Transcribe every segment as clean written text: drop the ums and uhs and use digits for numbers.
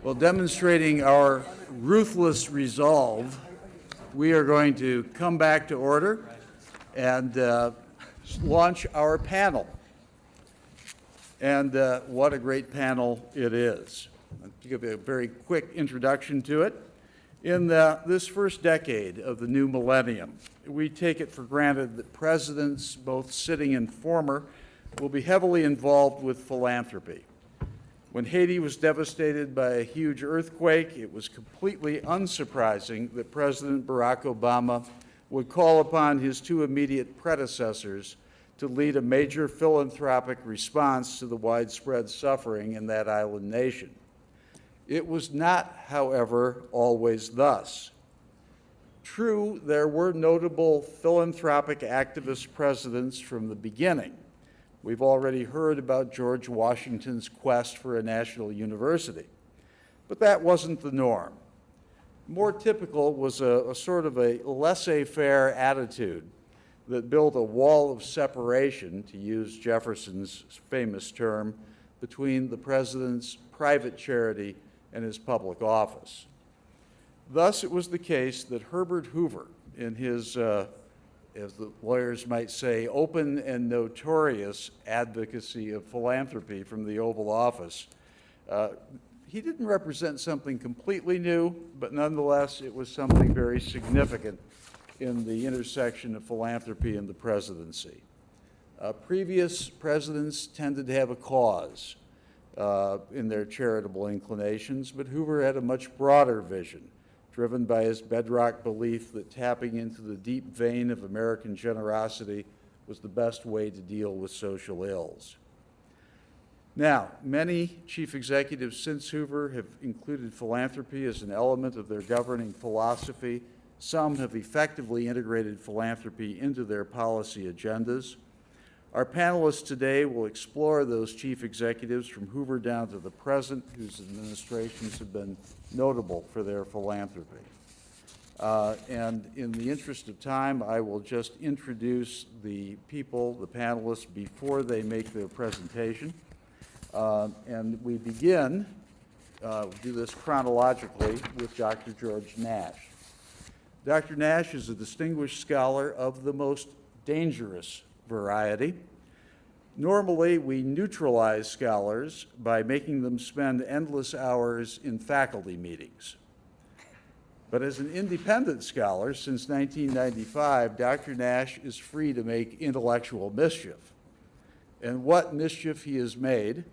Well, demonstrating our ruthless resolve, we are going to come back to order and launch our panel. And what a great panel it is. I'll give you a very quick introduction to it. In this first decade of the new millennium, we take it for granted that presidents, both sitting and former, will be heavily involved with philanthropy. When Haiti was devastated by a huge earthquake, it was completely unsurprising that President Barack Obama would call upon his two immediate predecessors to lead a major philanthropic response to the widespread suffering in that island nation. It was not, however, always thus. True, there were notable philanthropic activist presidents from the beginning. We've already heard about George Washington's quest for a national university, but that wasn't the norm. More typical was a sort of a laissez-faire attitude that built a wall of separation, to use Jefferson's famous term, between the president's private charity and his public office. Thus, it was the case that Herbert Hoover, in his as the lawyers might say, open and notorious advocacy of philanthropy from the Oval Office. He didn't represent something completely new, but nonetheless, it was something very significant in the intersection of philanthropy and the presidency. Previous presidents tended to have a cause in their charitable inclinations, but Hoover had a much broader vision, driven by his bedrock belief that tapping into the deep vein of American generosity was the best way to deal with social ills. Now, many chief executives since Hoover have included philanthropy as an element of their governing philosophy. Some have effectively integrated philanthropy into their policy agendas. Our panelists today will explore those chief executives from Hoover down to the present, whose administrations have been notable for their philanthropy. And in the interest of time, I will just introduce the people, the panelists, before they make their presentation. And we begin, do this chronologically, with Dr. George Nash. Dr. Nash is a distinguished scholar of the most dangerous variety. Normally, we neutralize scholars by making them spend endless hours in faculty meetings. But as an independent scholar since 1995, Dr. Nash is free to make intellectual mischief. And what mischief he has made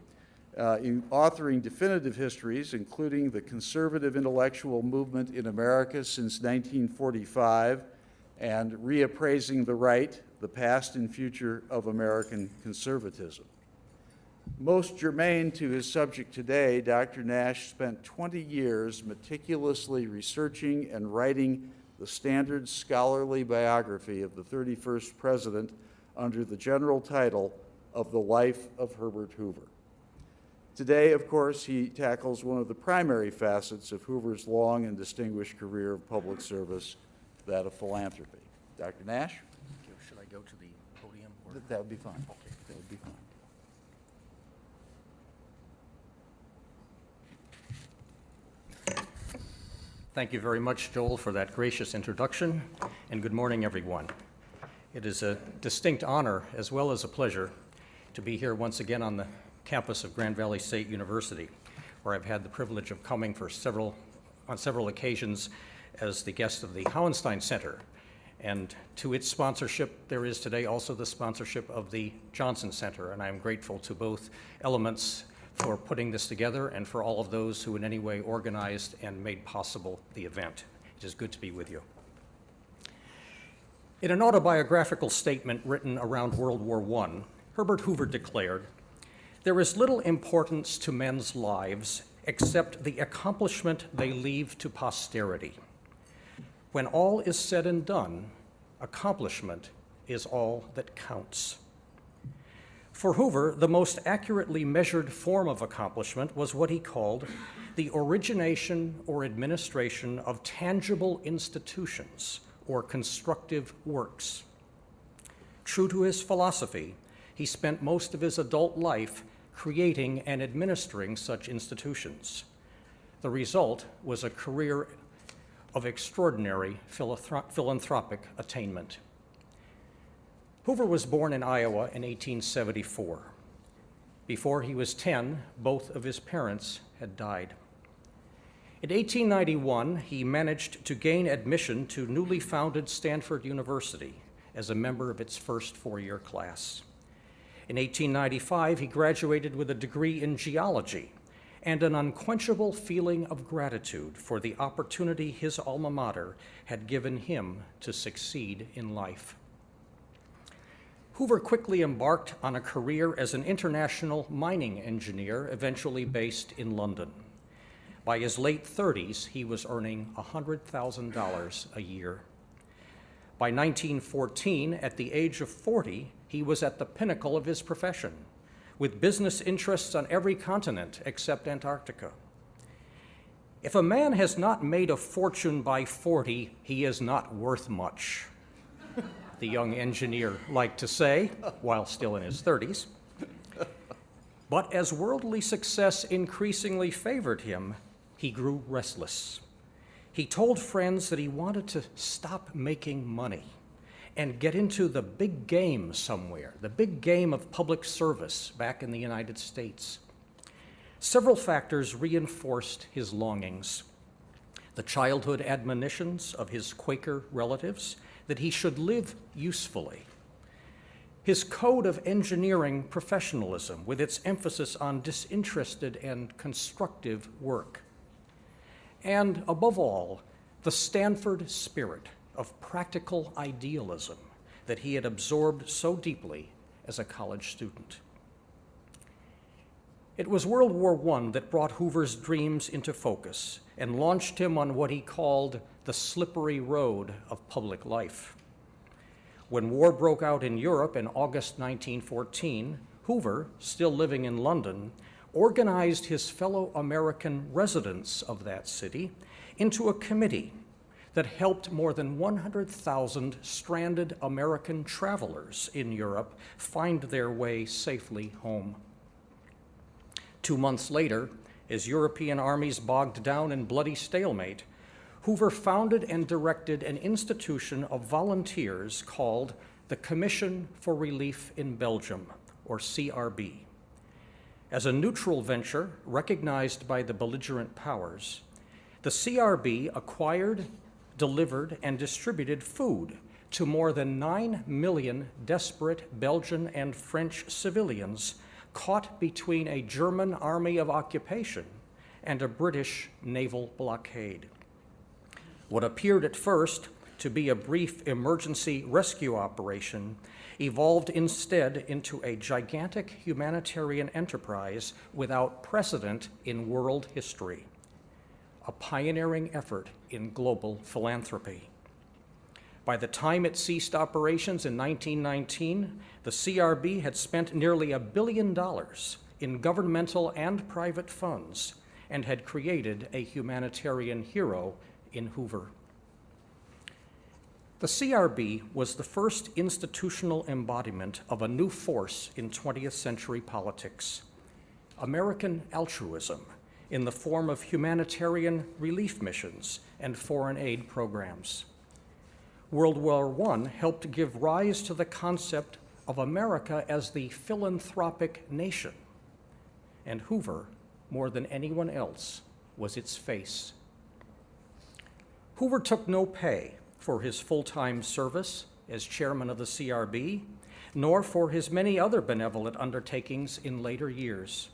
in authoring definitive histories, including the conservative intellectual movement in America since 1945, and reappraising the right, the past and future of American conservatism. Most germane to his subject today, Dr. Nash spent 20 years meticulously researching and writing the standard scholarly biography of the 31st president under the general title of The Life of Herbert Hoover. Today, of course, he tackles one of the primary facets of Hoover's long and distinguished career of public service, that of philanthropy. Dr. Nash? Should I go to the podium? Or? That would be fine. Okay. That would be fine. Thank you very much, Joel, for that gracious introduction, and good morning, everyone. It is a distinct honor, as well as a pleasure, to be here once again on the campus of Grand Valley State University, where I've had the privilege of coming on several occasions as the guest of the Hauenstein Center. And to its sponsorship, there is today also the sponsorship of the Johnson Center, and I'm grateful to both elements for putting this together and for all of those who in any way organized and made possible the event. It is good to be with you. In an autobiographical statement written around World War I, Herbert Hoover declared, "There is little importance to men's lives except the accomplishment they leave to posterity. When all is said and done, accomplishment is all that counts." For Hoover, the most accurately measured form of accomplishment was what he called the origination or administration of tangible institutions or constructive works. True to his philosophy, he spent most of his adult life creating and administering such institutions. The result was a career of extraordinary philanthropic attainment. Hoover was born in Iowa in 1874. Before he was 10, both of his parents had died. In 1891, he managed to gain admission to newly founded Stanford University as a member of its first four-year class. In 1895, he graduated with a degree in geology and an unquenchable feeling of gratitude for the opportunity his alma mater had given him to succeed in life. Hoover quickly embarked on a career as an international mining engineer, eventually based in London. By his late 30s, he was earning $100,000 a year. By 1914, at the age of 40, he was at the pinnacle of his profession, with business interests on every continent except Antarctica. If a man has not made a fortune by 40, he is not worth much, the young engineer liked to say, while still in his 30s. But as worldly success increasingly favored him, he grew restless. He told friends that he wanted to stop making money and get into the big game somewhere, the big game of public service back in the United States. Several factors reinforced his longings. The childhood admonitions of his Quaker relatives that he should live usefully. His code of engineering professionalism with its emphasis on disinterested and constructive work. And above all, the Stanford spirit of practical idealism that he had absorbed so deeply as a college student. It was World War I that brought Hoover's dreams into focus and launched him on what he called the slippery road of public life. When war broke out in Europe in August 1914, Hoover, still living in London, organized his fellow American residents of that city into a committee that helped more than 100,000 stranded American travelers in Europe find their way safely home. 2 months later, as European armies bogged down in bloody stalemate, Hoover founded and directed an institution of volunteers called the Commission for Relief in Belgium, or CRB. As a neutral venture recognized by the belligerent powers, the CRB acquired, delivered, and distributed food to more than 9 million desperate Belgian and French civilians caught between a German army of occupation and a British naval blockade. What appeared at first to be a brief emergency rescue operation evolved instead into a gigantic humanitarian enterprise without precedent in world history, a pioneering effort in global philanthropy. By the time it ceased operations in 1919, the CRB had spent nearly $1 billion in governmental and private funds and had created a humanitarian hero in Hoover. The CRB was the first institutional embodiment of a new force in 20th century politics, American altruism in the form of humanitarian relief missions and foreign aid programs. World War I helped give rise to the concept of America as the philanthropic nation, and Hoover, more than anyone else, was its face. Hoover took no pay for his full-time service as chairman of the CRB, nor for his many other benevolent undertakings in later years.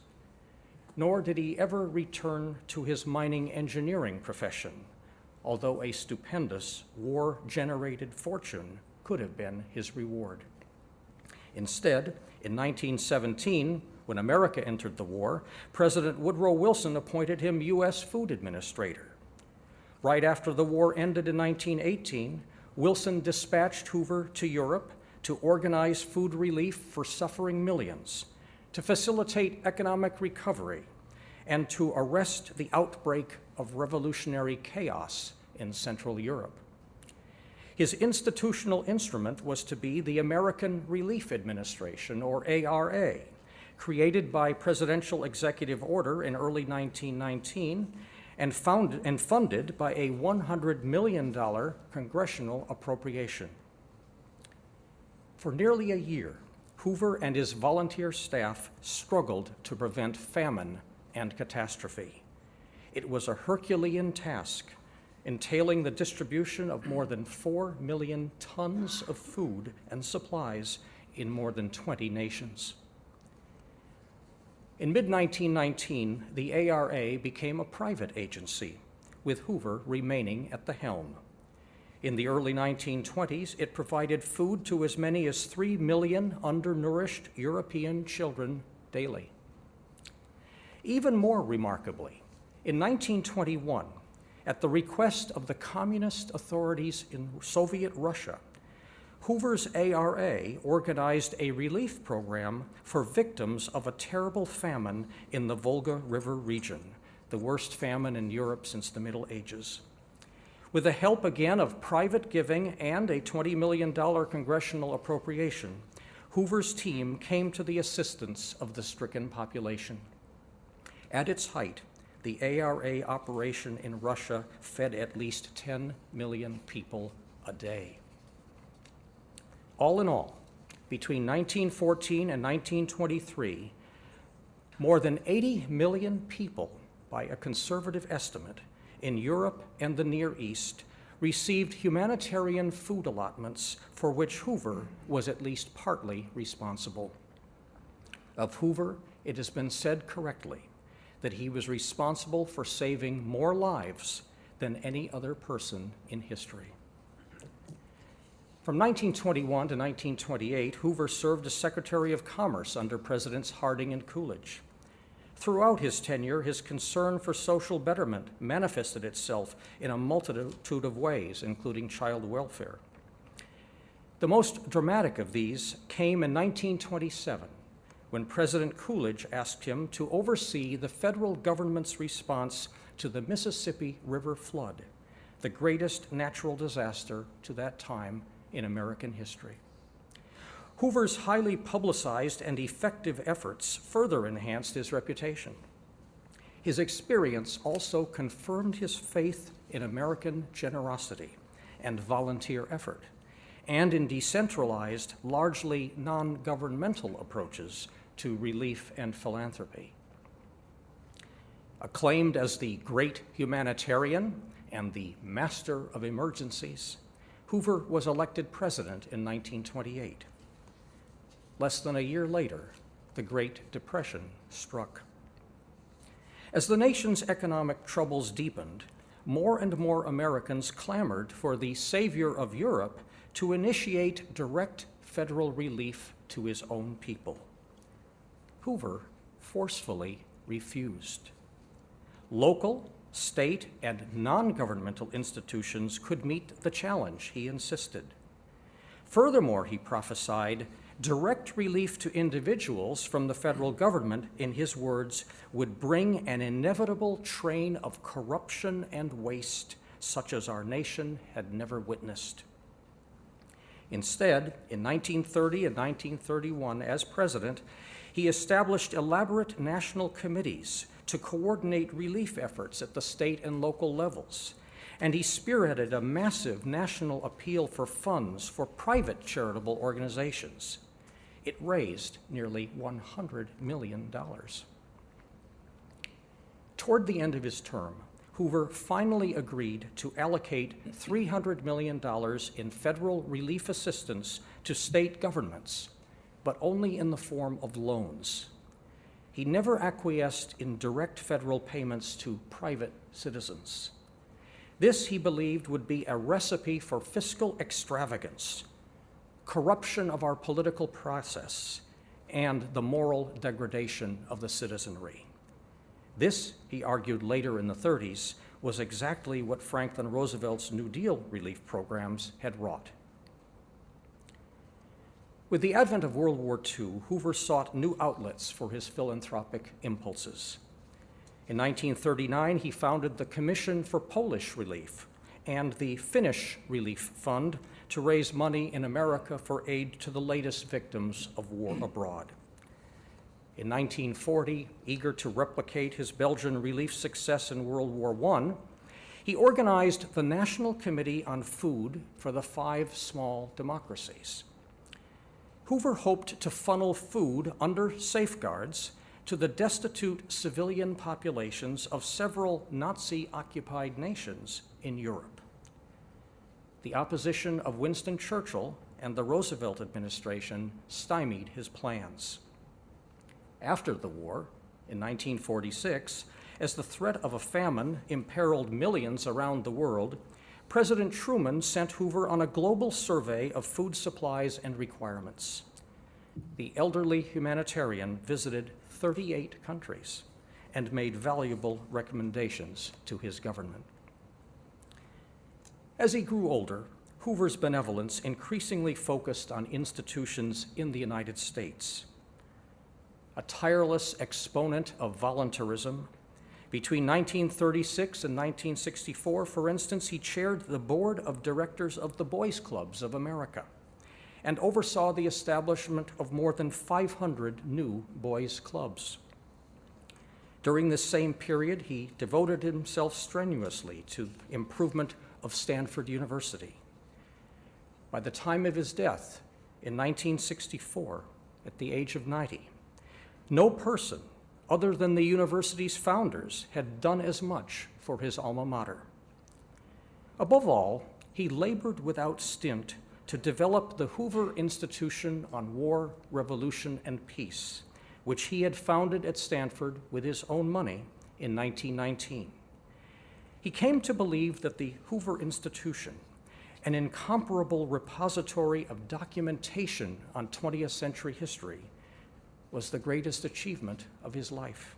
Nor did he ever return to his mining engineering profession, although a stupendous war-generated fortune could have been his reward. Instead, in 1917, when America entered the war, President Woodrow Wilson appointed him U.S. Food Administrator. Right after the war ended in 1918, Wilson dispatched Hoover to Europe to organize food relief for suffering millions, to facilitate economic recovery, and to arrest the outbreak of revolutionary chaos in Central Europe. His institutional instrument was to be the American Relief Administration, or ARA, created by presidential executive order in early 1919 and funded by a $100 million congressional appropriation. For nearly a year, Hoover and his volunteer staff struggled to prevent famine and catastrophe. It was a Herculean task, entailing the distribution of more than 4 million tons of food and supplies in more than 20 nations. In mid-1919, the ARA became a private agency, with Hoover remaining at the helm. In the early 1920s, it provided food to as many as 3 million undernourished European children daily. Even more remarkably, in 1921, at the request of the communist authorities in Soviet Russia, Hoover's ARA organized a relief program for victims of a terrible famine in the Volga River region, the worst famine in Europe since the Middle Ages. With the help again of private giving and a $20 million congressional appropriation, Hoover's team came to the assistance of the stricken population. At its height, the ARA operation in Russia fed at least 10 million people a day. All in all, between 1914 and 1923, more than 80 million people, by a conservative estimate, in Europe and the Near East received humanitarian food allotments for which Hoover was at least partly responsible. Of Hoover, it has been said correctly that he was responsible for saving more lives than any other person in history. From 1921 to 1928, Hoover served as Secretary of Commerce under Presidents Harding and Coolidge. Throughout his tenure, his concern for social betterment manifested itself in a multitude of ways, including child welfare. The most dramatic of these came in 1927, when President Coolidge asked him to oversee the federal government's response to the Mississippi River flood, the greatest natural disaster to that time in American history. Hoover's highly publicized and effective efforts further enhanced his reputation. His experience also confirmed his faith in American generosity and volunteer effort, and in decentralized, largely non-governmental approaches to relief and philanthropy. Acclaimed as the great humanitarian and the master of emergencies, Hoover was elected president in 1928. Less than a year later, the Great Depression struck. As the nation's economic troubles deepened, more and more Americans clamored for the savior of Europe to initiate direct federal relief to his own people. Hoover forcefully refused. Local, state, and non-governmental institutions could meet the challenge, he insisted. Furthermore, he prophesied, direct relief to individuals from the federal government, in his words, would bring an inevitable train of corruption and waste such as our nation had never witnessed. Instead, in 1930 and 1931, as president, he established elaborate national committees to coordinate relief efforts at the state and local levels, and he spearheaded a massive national appeal for funds for private charitable organizations. It raised nearly $100 million. Toward the end of his term, Hoover finally agreed to allocate $300 million in federal relief assistance to state governments, but only in the form of loans. He never acquiesced in direct federal payments to private citizens. This, he believed, would be a recipe for fiscal extravagance, corruption of our political process, and the moral degradation of the citizenry. This, he argued later in the 30s, was exactly what Franklin Roosevelt's New Deal relief programs had wrought. With the advent of World War II, Hoover sought new outlets for his philanthropic impulses. In 1939, he founded the Commission for Polish Relief and the Finnish Relief Fund to raise money in America for aid to the latest victims of war abroad. In 1940, eager to replicate his Belgian relief success in World War I, he organized the National Committee on Food for the 5 Small Democracies. Hoover hoped to funnel food under safeguards to the destitute civilian populations of several Nazi-occupied nations in Europe. The opposition of Winston Churchill and the Roosevelt administration stymied his plans. After the war, in 1946, as the threat of a famine imperiled millions around the world, President Truman sent Hoover on a global survey of food supplies and requirements. The elderly humanitarian visited 38 countries and made valuable recommendations to his government. As he grew older, Hoover's benevolence increasingly focused on institutions in the United States. A tireless exponent of voluntarism, between 1936 and 1964, for instance, he chaired the board of directors of the Boys Clubs of America and oversaw the establishment of more than 500 new boys' clubs. During this same period, he devoted himself strenuously to improvement of Stanford University. By the time of his death in 1964, at the age of 90, no person other than the university's founders had done as much for his alma mater. Above all, he labored without stint to develop the Hoover Institution on War, Revolution, and Peace, which he had founded at Stanford with his own money in 1919. He came to believe that the Hoover Institution, an incomparable repository of documentation on 20th century history, was the greatest achievement of his life.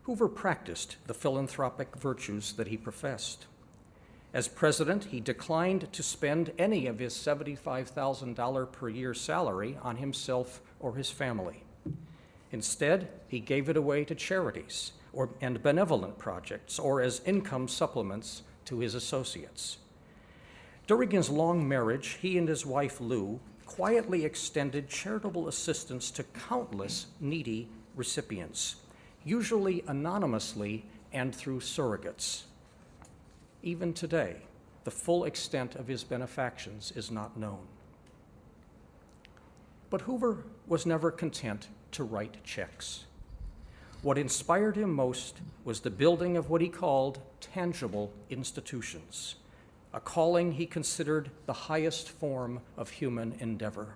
Hoover practiced the philanthropic virtues that he professed. As president, he declined to spend any of his $75,000 per year salary on himself or his family. Instead, he gave it away to charities and benevolent projects or as income supplements to his associates. During his long marriage, he and his wife, Lou, quietly extended charitable assistance to countless needy recipients, usually anonymously and through surrogates. Even today, the full extent of his benefactions is not known. But Hoover was never content to write checks. What inspired him most was the building of what he called tangible institutions, a calling he considered the highest form of human endeavor.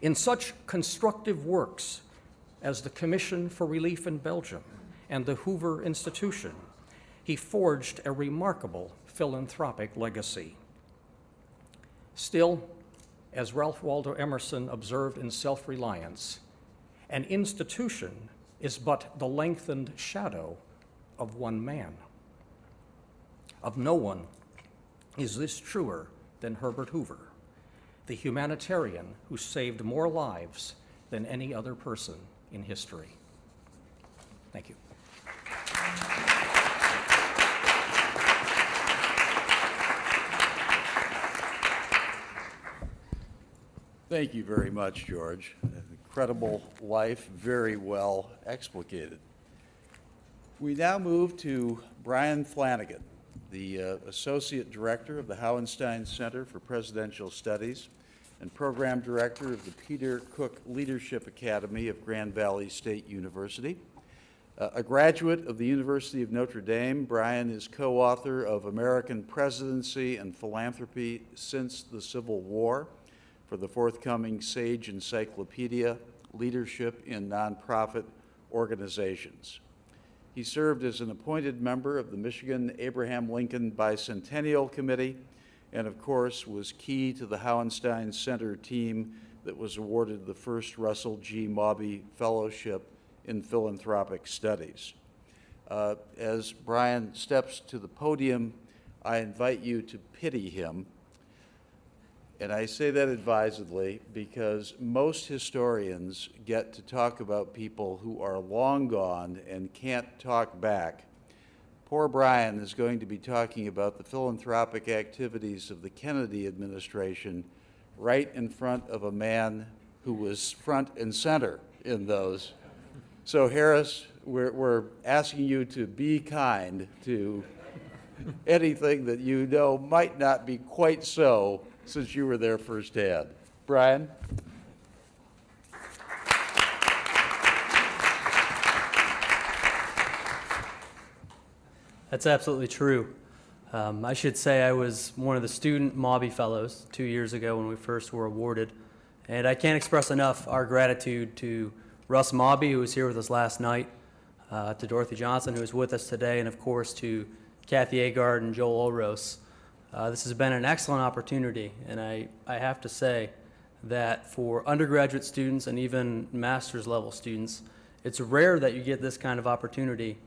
In such constructive works as the Commission for Relief in Belgium and the Hoover Institution, he forged a remarkable philanthropic legacy. Still, as Ralph Waldo Emerson observed in Self-Reliance, an institution is but the lengthened shadow of one man. Of no one is this truer than Herbert Hoover, the humanitarian who saved more lives than any other person in history. Thank you. Thank you very much, George. An incredible life, very well explicated. We now move to Brian Flanagan, the Associate Director of the Hauenstein Center for Presidential Studies and Program Director of the Peter Cook Leadership Academy of Grand Valley State University. A graduate of the University of Notre Dame, Brian is co-author of American Presidency and Philanthropy Since the Civil War for the forthcoming Sage Encyclopedia, Leadership in Nonprofit Organizations. He served as an appointed member of the Michigan Abraham Lincoln Bicentennial Committee, and of course was key to the Hauenstein Center team that was awarded the first Russell G. Mauby Fellowship in Philanthropic Studies. As Brian steps to the podium, I invite you to pity him. And I say that advisedly because most historians get to talk about people who are long gone and can't talk back. Poor Brian is going to be talking about the philanthropic activities of the Kennedy administration right in front of a man who was front and center in those. So Harris, we're asking you to be kind to anything that you know might not be quite so, since you were there firsthand. Brian? That's absolutely true. I should say I was one of the student Mobby Fellows 2 years ago when we first were awarded. And I can't express enough our gratitude to Russ Mobby, who was here with us last night, to Dorothy Johnson, who is with us today, and of course to Kathy Agard and Joel Oros. This has been an excellent opportunity, and I have to say that for undergraduate students and even master's level students, it's rare that you get this kind of opportunity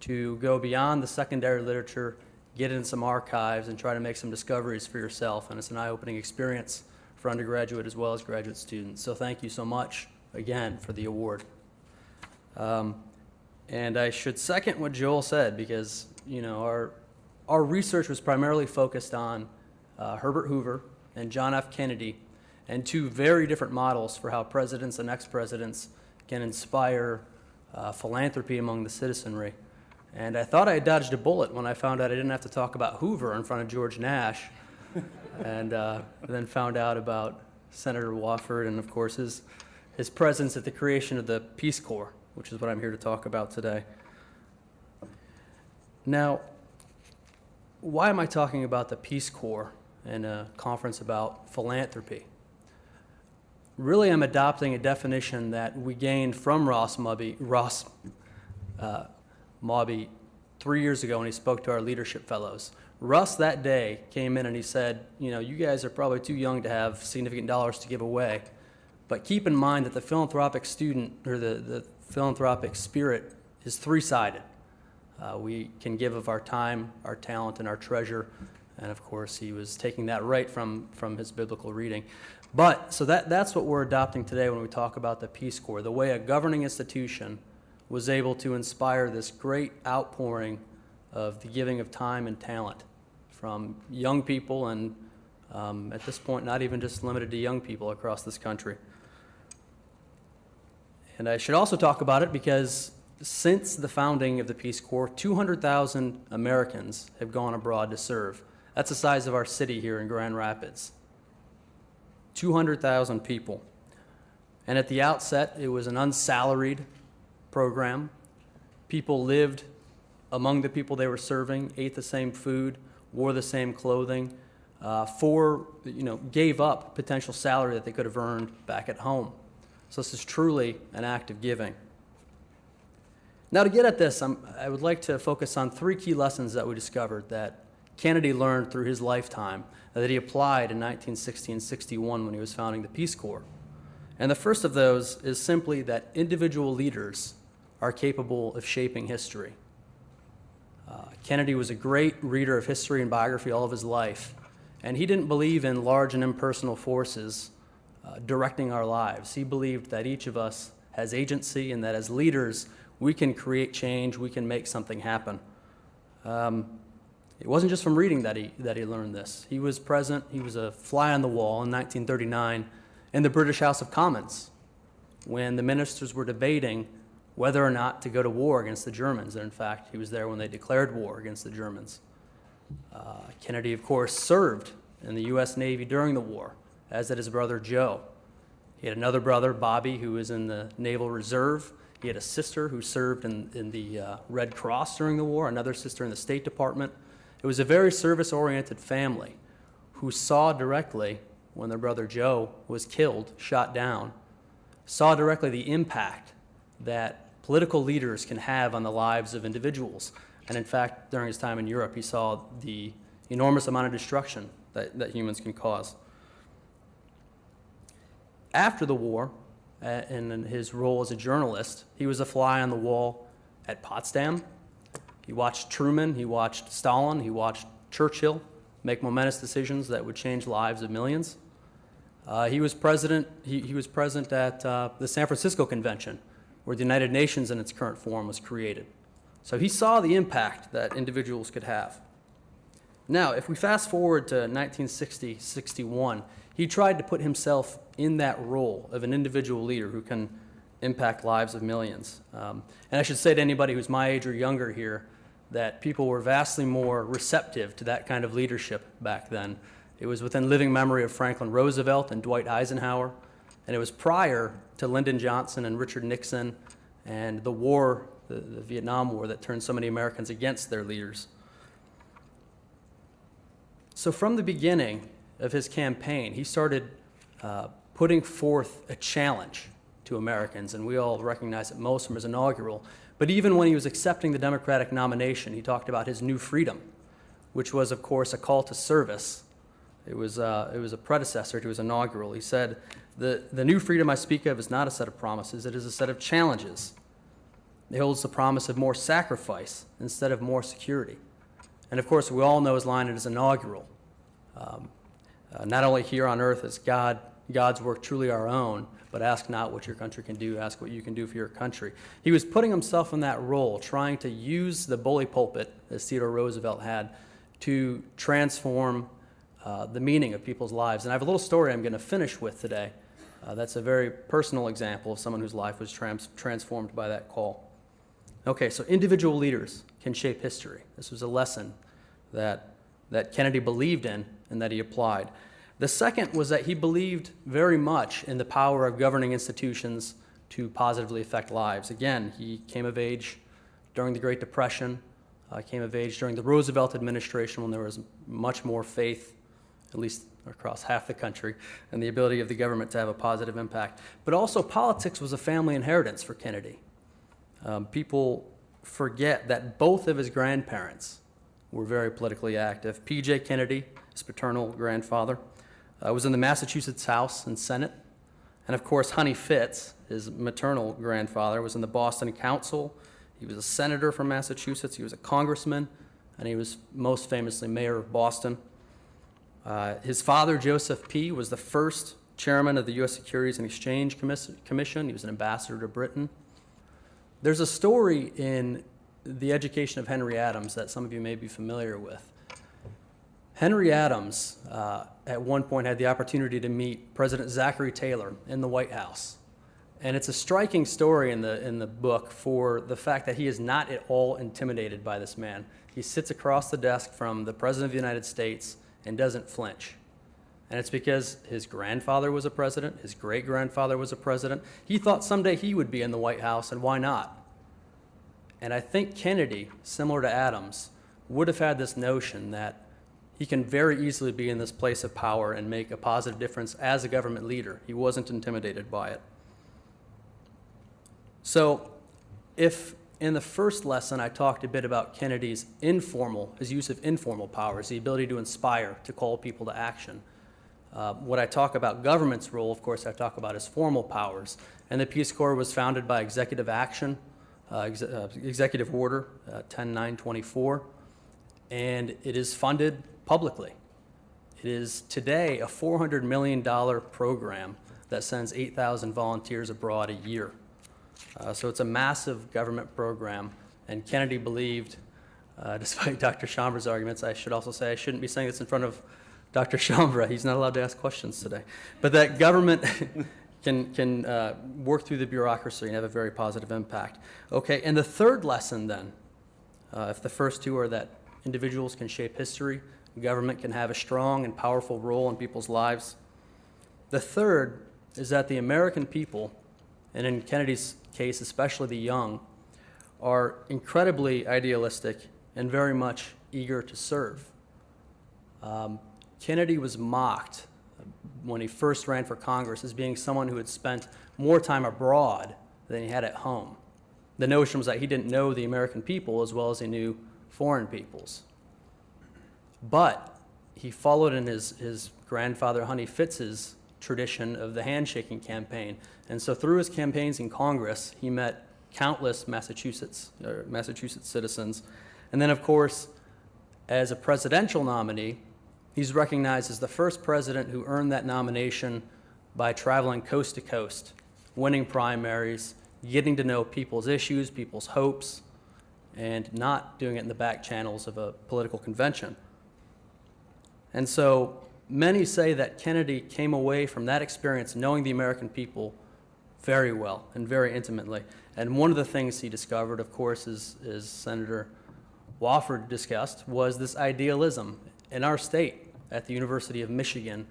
to go beyond the secondary literature, get in some archives, and try to make some discoveries for yourself. And it's an eye-opening experience for undergraduate as well as graduate students. So thank you so much, again, for the award. And I should second what Joel said, because our research was primarily focused on Herbert Hoover and John F. Kennedy, and two very different models for how presidents and ex-presidents can inspire philanthropy among the citizenry. And I thought I had dodged a bullet when I found out I didn't have to talk about Hoover in front of George Nash, and then found out about Senator Wofford and, of course, his presence at the creation of the Peace Corps, which is what I'm here to talk about today. Now, why am I talking about the Peace Corps in a conference about philanthropy? Really, I'm adopting a definition that we gained from Ross Mobby 3 years ago when he spoke to our leadership fellows. Russ that day came in and he said, you guys are probably too young to have significant dollars to give away, but keep in mind that the philanthropic student, or the philanthropic spirit, is three-sided. We can give of our time, our talent, and our treasure, and of course he was taking that right from his biblical reading. But, so that's what we're adopting today when we talk about the Peace Corps, the way a governing institution was able to inspire this great outpouring of the giving of time and talent from young people, and at this point not even just limited to young people across this country. And I should also talk about it because since the founding of the Peace Corps, 200,000 Americans have gone abroad to serve. That's the size of our city here in Grand Rapids. 200,000 people. And at the outset, it was an unsalaried program. People lived among the people they were serving, ate the same food, wore the same clothing, gave up potential salary that they could have earned back at home. So this is truly an act of giving. Now, to get at this, I would like to focus on three key lessons that we discovered that Kennedy learned through his lifetime, that he applied in 1960 and 61 when he was founding the Peace Corps. And the first of those is simply that individual leaders are capable of shaping history. Kennedy was a great reader of history and biography all of his life, and he didn't believe in large and impersonal forces directing our lives. He believed that each of us has agency, and that as leaders, we can create change, we can make something happen. It wasn't just from reading that he learned this. He was present, he was a fly on the wall in 1939 in the British House of Commons when the ministers were debating whether or not to go to war against the Germans. And in fact, he was there when they declared war against the Germans. Kennedy, of course, served in the U.S. Navy during the war, as did his brother Joe. He had another brother, Bobby, who was in the Naval Reserve. He had a sister who served in the Red Cross during the war, another sister in the State Department. It was a very service-oriented family who saw directly, when their brother Joe was killed, shot down, saw directly the impact that political leaders can have on the lives of individuals. And in fact, during his time in Europe, he saw the enormous amount of destruction that humans can cause. After the war, in his role as a journalist, he was a fly on the wall at Potsdam. He watched Truman, he watched Stalin, he watched Churchill make momentous decisions that would change lives of millions. He was present at the San Francisco Convention, where the United Nations in its current form was created. So he saw the impact that individuals could have. Now, if we fast forward to 1960-61, He tried to put himself in that role of an individual leader who can impact lives of millions. And I should say to anybody who's my age or younger here that people were vastly more receptive to that kind of leadership back then. It was within living memory of Franklin Roosevelt and Dwight Eisenhower, and it was prior to Lyndon Johnson and Richard Nixon and the war, the Vietnam War, that turned so many Americans against their leaders. So from the beginning of his campaign, he started putting forth a challenge to Americans, and we all recognize it most from his inaugural. But even when he was accepting the Democratic nomination, he talked about his new freedom, which was, of course, a call to service. It was a predecessor to his inaugural. He said, the new freedom I speak of is not a set of promises, it is a set of challenges. It holds the promise of more sacrifice instead of more security. And of course, we all know his line at his inaugural. Not only here on earth is God's work truly our own, but ask not what your country can do, ask what you can do for your country. He was putting himself in that role, trying to use the bully pulpit, as Theodore Roosevelt had, to transform the meaning of people's lives. And I have a little story I'm going to finish with today. That's a very personal example of someone whose life was transformed by that call. Okay, so individual leaders can shape history. This was a lesson that Kennedy believed in and that he applied. The second was that he believed very much in the power of governing institutions to positively affect lives. Again, he came of age during the Great Depression, came of age during the Roosevelt administration when there was much more faith, at least across half the country, in the ability of the government to have a positive impact. But also politics was a family inheritance for Kennedy. People forget that both of his grandparents were very politically active. P.J. Kennedy, his paternal grandfather, was in the Massachusetts House and Senate. And of course, Honey Fitz, his maternal grandfather, was in the Boston Council. He was a senator from Massachusetts. He was a congressman, and he was most famously mayor of Boston. His father, Joseph P., was the first chairman of the U.S. Securities and Exchange Commission. He was an ambassador to Britain. There's a story in The Education of Henry Adams that some of you may be familiar with. Henry Adams, at one point, had the opportunity to meet President Zachary Taylor in the White House. And it's a striking story in the book for the fact that he is not at all intimidated by this man. He sits across the desk from the President of the United States and doesn't flinch. And it's because his grandfather was a president, his great-grandfather was a president. He thought someday he would be in the White House, and why not? And I think Kennedy, similar to Adams, would have had this notion that he can very easily be in this place of power and make a positive difference as a government leader. He wasn't intimidated by it. So if in the first lesson I talked a bit about Kennedy's his use of informal powers, the ability to inspire, to call people to action. When I talk about government's role, of course, I talk about his formal powers. And the Peace Corps was founded by executive action, Executive Order 10924, and it is funded publicly. It is today a $400 million program that sends 8,000 volunteers abroad a year. So it's a massive government program, and Kennedy believed, despite Dr. Chambra's arguments, I should also say I shouldn't be saying this in front of Dr. Chambra. He's not allowed to ask questions today. But that government can work through the bureaucracy and have a very positive impact. Okay, and the third lesson then, if the first two are that individuals can shape history, government can have a strong and powerful role in people's lives. The third is that the American people, and in Kennedy's case, especially the young, are incredibly idealistic and very much eager to serve. Kennedy was mocked when he first ran for Congress as being someone who had spent more time abroad than he had at home. The notion was that he didn't know the American people as well as he knew foreign peoples. But he followed in his grandfather Honey Fitz's tradition of the handshaking campaign. And so through his campaigns in Congress, he met countless Massachusetts citizens. And then, of course, as a presidential nominee, he's recognized as the first president who earned that nomination by traveling coast to coast, winning primaries, getting to know people's issues, people's hopes, and not doing it in the back channels of a political convention. And so many say that Kennedy came away from that experience knowing the American people very well and very intimately. And one of the things he discovered, of course, as Senator Wofford discussed, was this idealism in our state at the University of Michigan,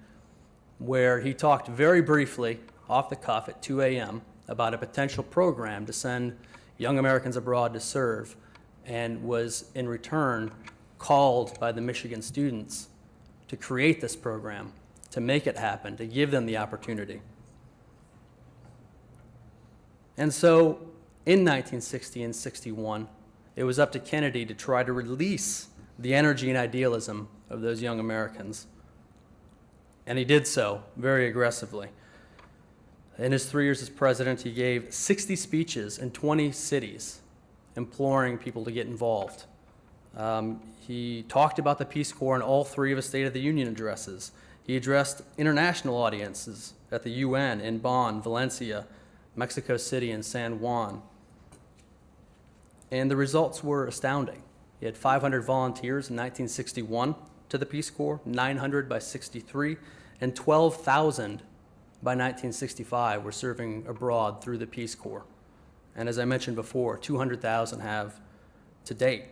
where he talked very briefly off the cuff at 2 a.m. about a potential program to send young Americans abroad to serve, and was in return called by the Michigan students to create this program, to make it happen, to give them the opportunity. And so in 1960 and 61, it was up to Kennedy to try to release the energy and idealism of those young Americans. And he did so very aggressively. In his 3 years as president, he gave 60 speeches in 20 cities, imploring people to get involved. He talked about the Peace Corps in all 3 of his State of the Union addresses. He addressed international audiences at the UN in Bonn, Valencia, Mexico City, and San Juan. And the results were astounding. He had 500 volunteers in 1961 to the Peace Corps, 900 by 63, and 12,000 by 1965 were serving abroad through the Peace Corps. And as I mentioned before, 200,000 have to date.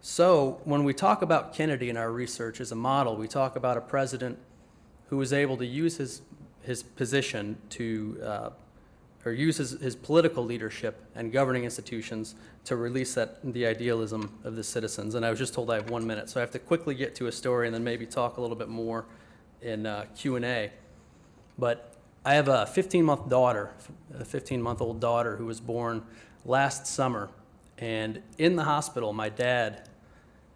So when we talk about Kennedy in our research as a model, we talk about a president who was able to use his position to, or use his political leadership and governing institutions to release the idealism of the citizens. And I was just told I have 1 minute, so I have to quickly get to a story and then maybe talk a little bit more in Q&A. But I have a 15-month daughter, a 15-month-old daughter who was born last summer. And in the hospital, my dad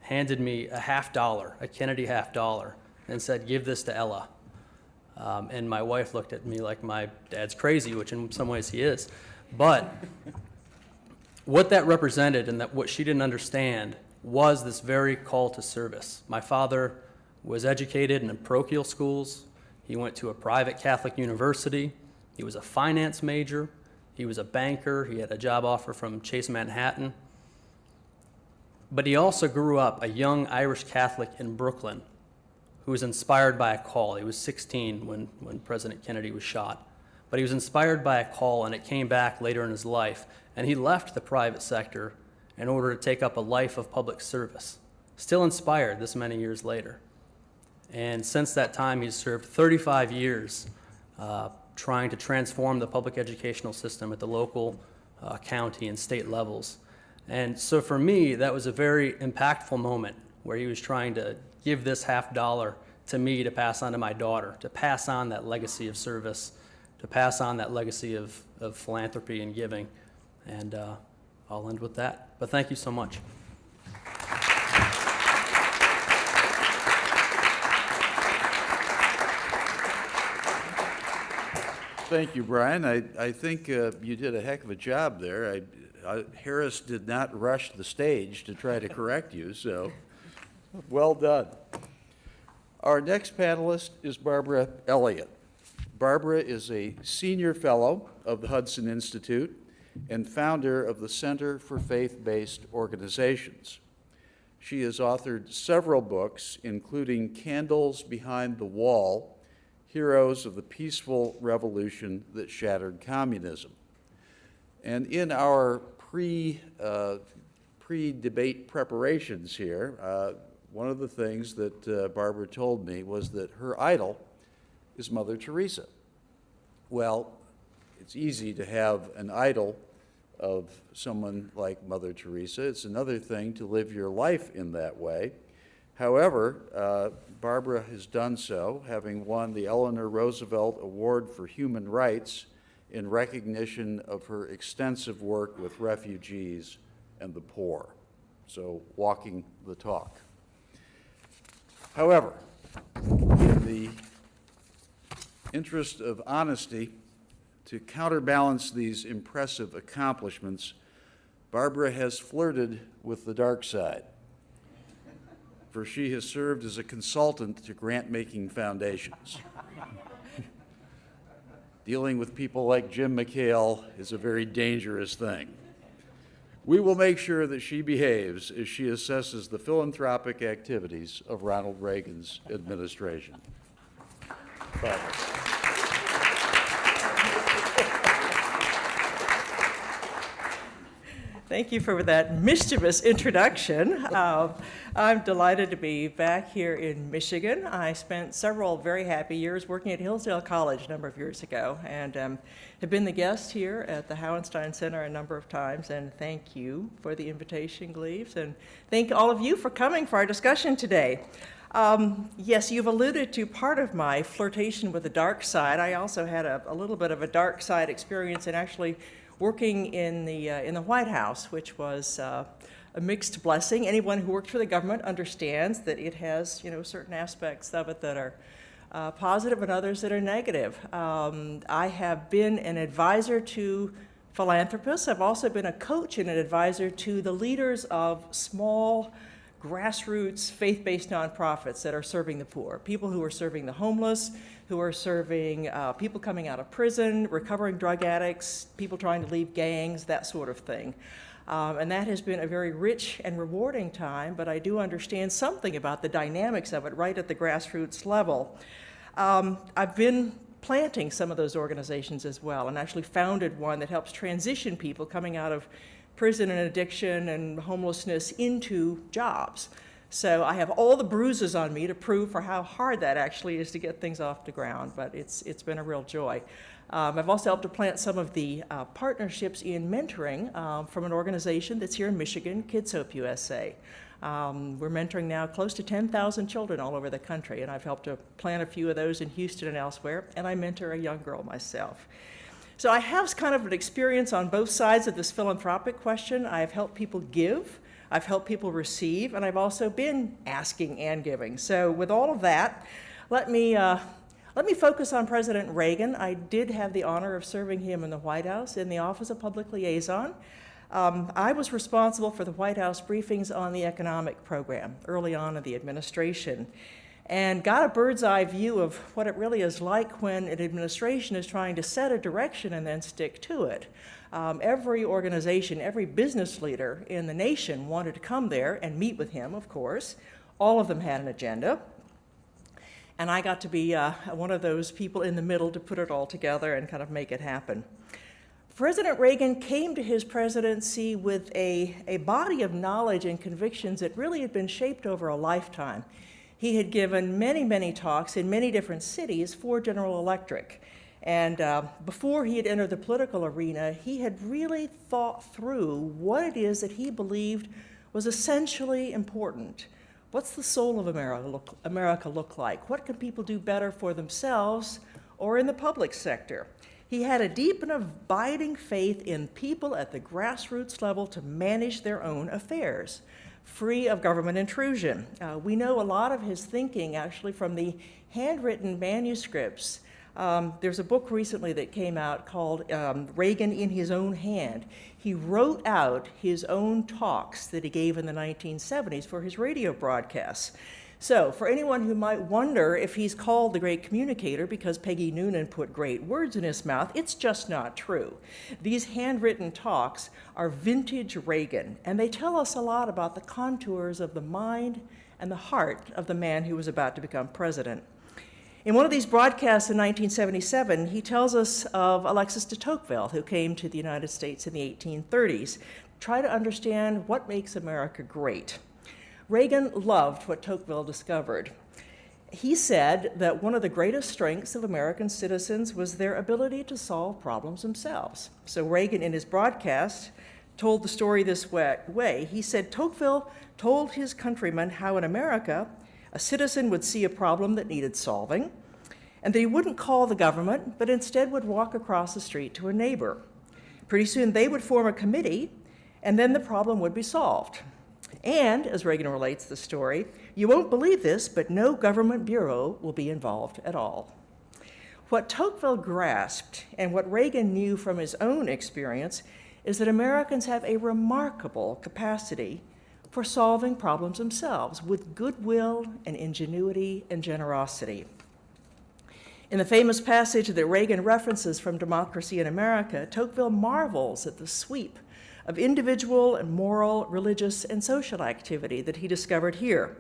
handed me a $50, a Kennedy $50, and said, "Give this to Ella." And my wife looked at me like my dad's crazy, which in some ways he is. But what that represented and that what she didn't understand was this very call to service. My father was educated in parochial schools. He went to a private Catholic university. He was a finance major. He was a banker. He had a job offer from Chase Manhattan. But he also grew up a young Irish Catholic in Brooklyn who was inspired by a call. He was 16 when President Kennedy was shot. But he was inspired by a call, and it came back later in his life. And he left the private sector in order to take up a life of public service, still inspired this many years later. And since that time, he's served 35 years trying to transform the public educational system at the local, county, and state levels. And so for me, that was a very impactful moment where he was trying to give this $50 to me to pass on to my daughter, to pass on that legacy of service, to pass on that legacy of philanthropy and giving. And I'll end with that. But thank you so much. Thank you, Brian. I think you did a heck of a job there. Harris did not rush the stage to try to correct you, so well done. Our next panelist is Barbara Elliott. Barbara is a senior fellow of the Hudson Institute and founder of the Center for Faith-Based Organizations. She has authored several books, including Candles Behind the Wall, Heroes of the Peaceful Revolution That Shattered Communism. And in our pre-debate preparations here, one of the things that Barbara told me was that her idol is Mother Teresa. Well, it's easy to have an idol of someone like Mother Teresa. It's another thing to live your life in that way. However, Barbara has done so, having won the Eleanor Roosevelt Award for Human Rights in recognition of her extensive work with refugees and the poor. So, walking the talk. However, in the interest of honesty, to counterbalance these impressive accomplishments, Barbara has flirted with the dark side, for she has served as a consultant to grant-making foundations. Dealing with people like Jim McHale is a very dangerous thing. We will make sure that she behaves as she assesses the philanthropic activities of Ronald Reagan's administration. But thank you for that mischievous introduction. I'm delighted to be back here in Michigan. I spent several very happy years working at Hillsdale College a number of years ago, and have been the guest here at the Hauenstein Center a number of times, and thank you for the invitation, Gleaves, and thank all of you for coming for our discussion today. Yes, you've alluded to part of my flirtation with the dark side. I also had a little bit of a dark side experience in actually working in the White House, which was a mixed blessing. Anyone who worked for the government understands that it has, certain aspects of it that are positive and others that are negative. I have been an advisor to philanthropists. I've also been a coach and an advisor to the leaders of small grassroots faith-based nonprofits that are serving the poor, people who are serving the homeless, who are serving people coming out of prison, recovering drug addicts, people trying to leave gangs, that sort of thing. And that has been a very rich and rewarding time, but I do understand something about the dynamics of it right at the grassroots level. I've been planting some of those organizations as well, and actually founded one that helps transition people coming out of prison and addiction and homelessness into jobs. So I have all the bruises on me to prove for how hard that actually is to get things off the ground, but it's been a real joy. I've also helped to plant some of the partnerships in mentoring from an organization that's here in Michigan, Kids Hope USA. We're mentoring now close to 10,000 children all over the country, and I've helped to plant a few of those in Houston and elsewhere, and I mentor a young girl myself. So I have kind of an experience on both sides of this philanthropic question. I've helped people give, I've helped people receive, and I've also been asking and giving. So with all of that, let me focus on President Reagan. I did have the honor of serving him in the White House in the Office of Public Liaison. I was responsible for the White House briefings on the economic program early on in the administration, and got a bird's eye view of what it really is like when an administration is trying to set a direction and then stick to it. Every organization, every business leader in the nation wanted to come there and meet with him, of course. All of them had an agenda. And I got to be one of those people in the middle to put it all together and kind of make it happen. President Reagan came to his presidency with a body of knowledge and convictions that really had been shaped over a lifetime. He had given many, many talks in many different cities for General Electric. And before he had entered the political arena, he had really thought through what it is that he believed was essentially important. What's the soul of America look like? What can people do better for themselves or in the public sector? He had a deep and abiding faith in people at the grassroots level to manage their own affairs, free of government intrusion. We know a lot of his thinking actually from the handwritten manuscripts. There's a book recently that came out called Reagan in His Own Hand. He wrote out his own talks that he gave in the 1970s for his radio broadcasts. So for anyone who might wonder if he's called the great communicator because Peggy Noonan put great words in his mouth, it's just not true. These handwritten talks are vintage Reagan, and they tell us a lot about the contours of the mind and the heart of the man who was about to become president. In one of these broadcasts in 1977, he tells us of Alexis de Tocqueville, who came to the United States in the 1830s, try to understand what makes America great. Reagan loved what Tocqueville discovered. He said that one of the greatest strengths of American citizens was their ability to solve problems themselves. So Reagan, in his broadcast, told the story this way. He said, Tocqueville told his countrymen how in America, a citizen would see a problem that needed solving, and that he wouldn't call the government, but instead would walk across the street to a neighbor. Pretty soon they would form a committee, and then the problem would be solved. And, as Reagan relates the story, you won't believe this, but no government bureau will be involved at all. What Tocqueville grasped, and what Reagan knew from his own experience, is that Americans have a remarkable capacity for solving problems themselves with goodwill and ingenuity and generosity. In the famous passage that Reagan references from Democracy in America, Tocqueville marvels at the sweep of individual and moral, religious, and social activity that he discovered here.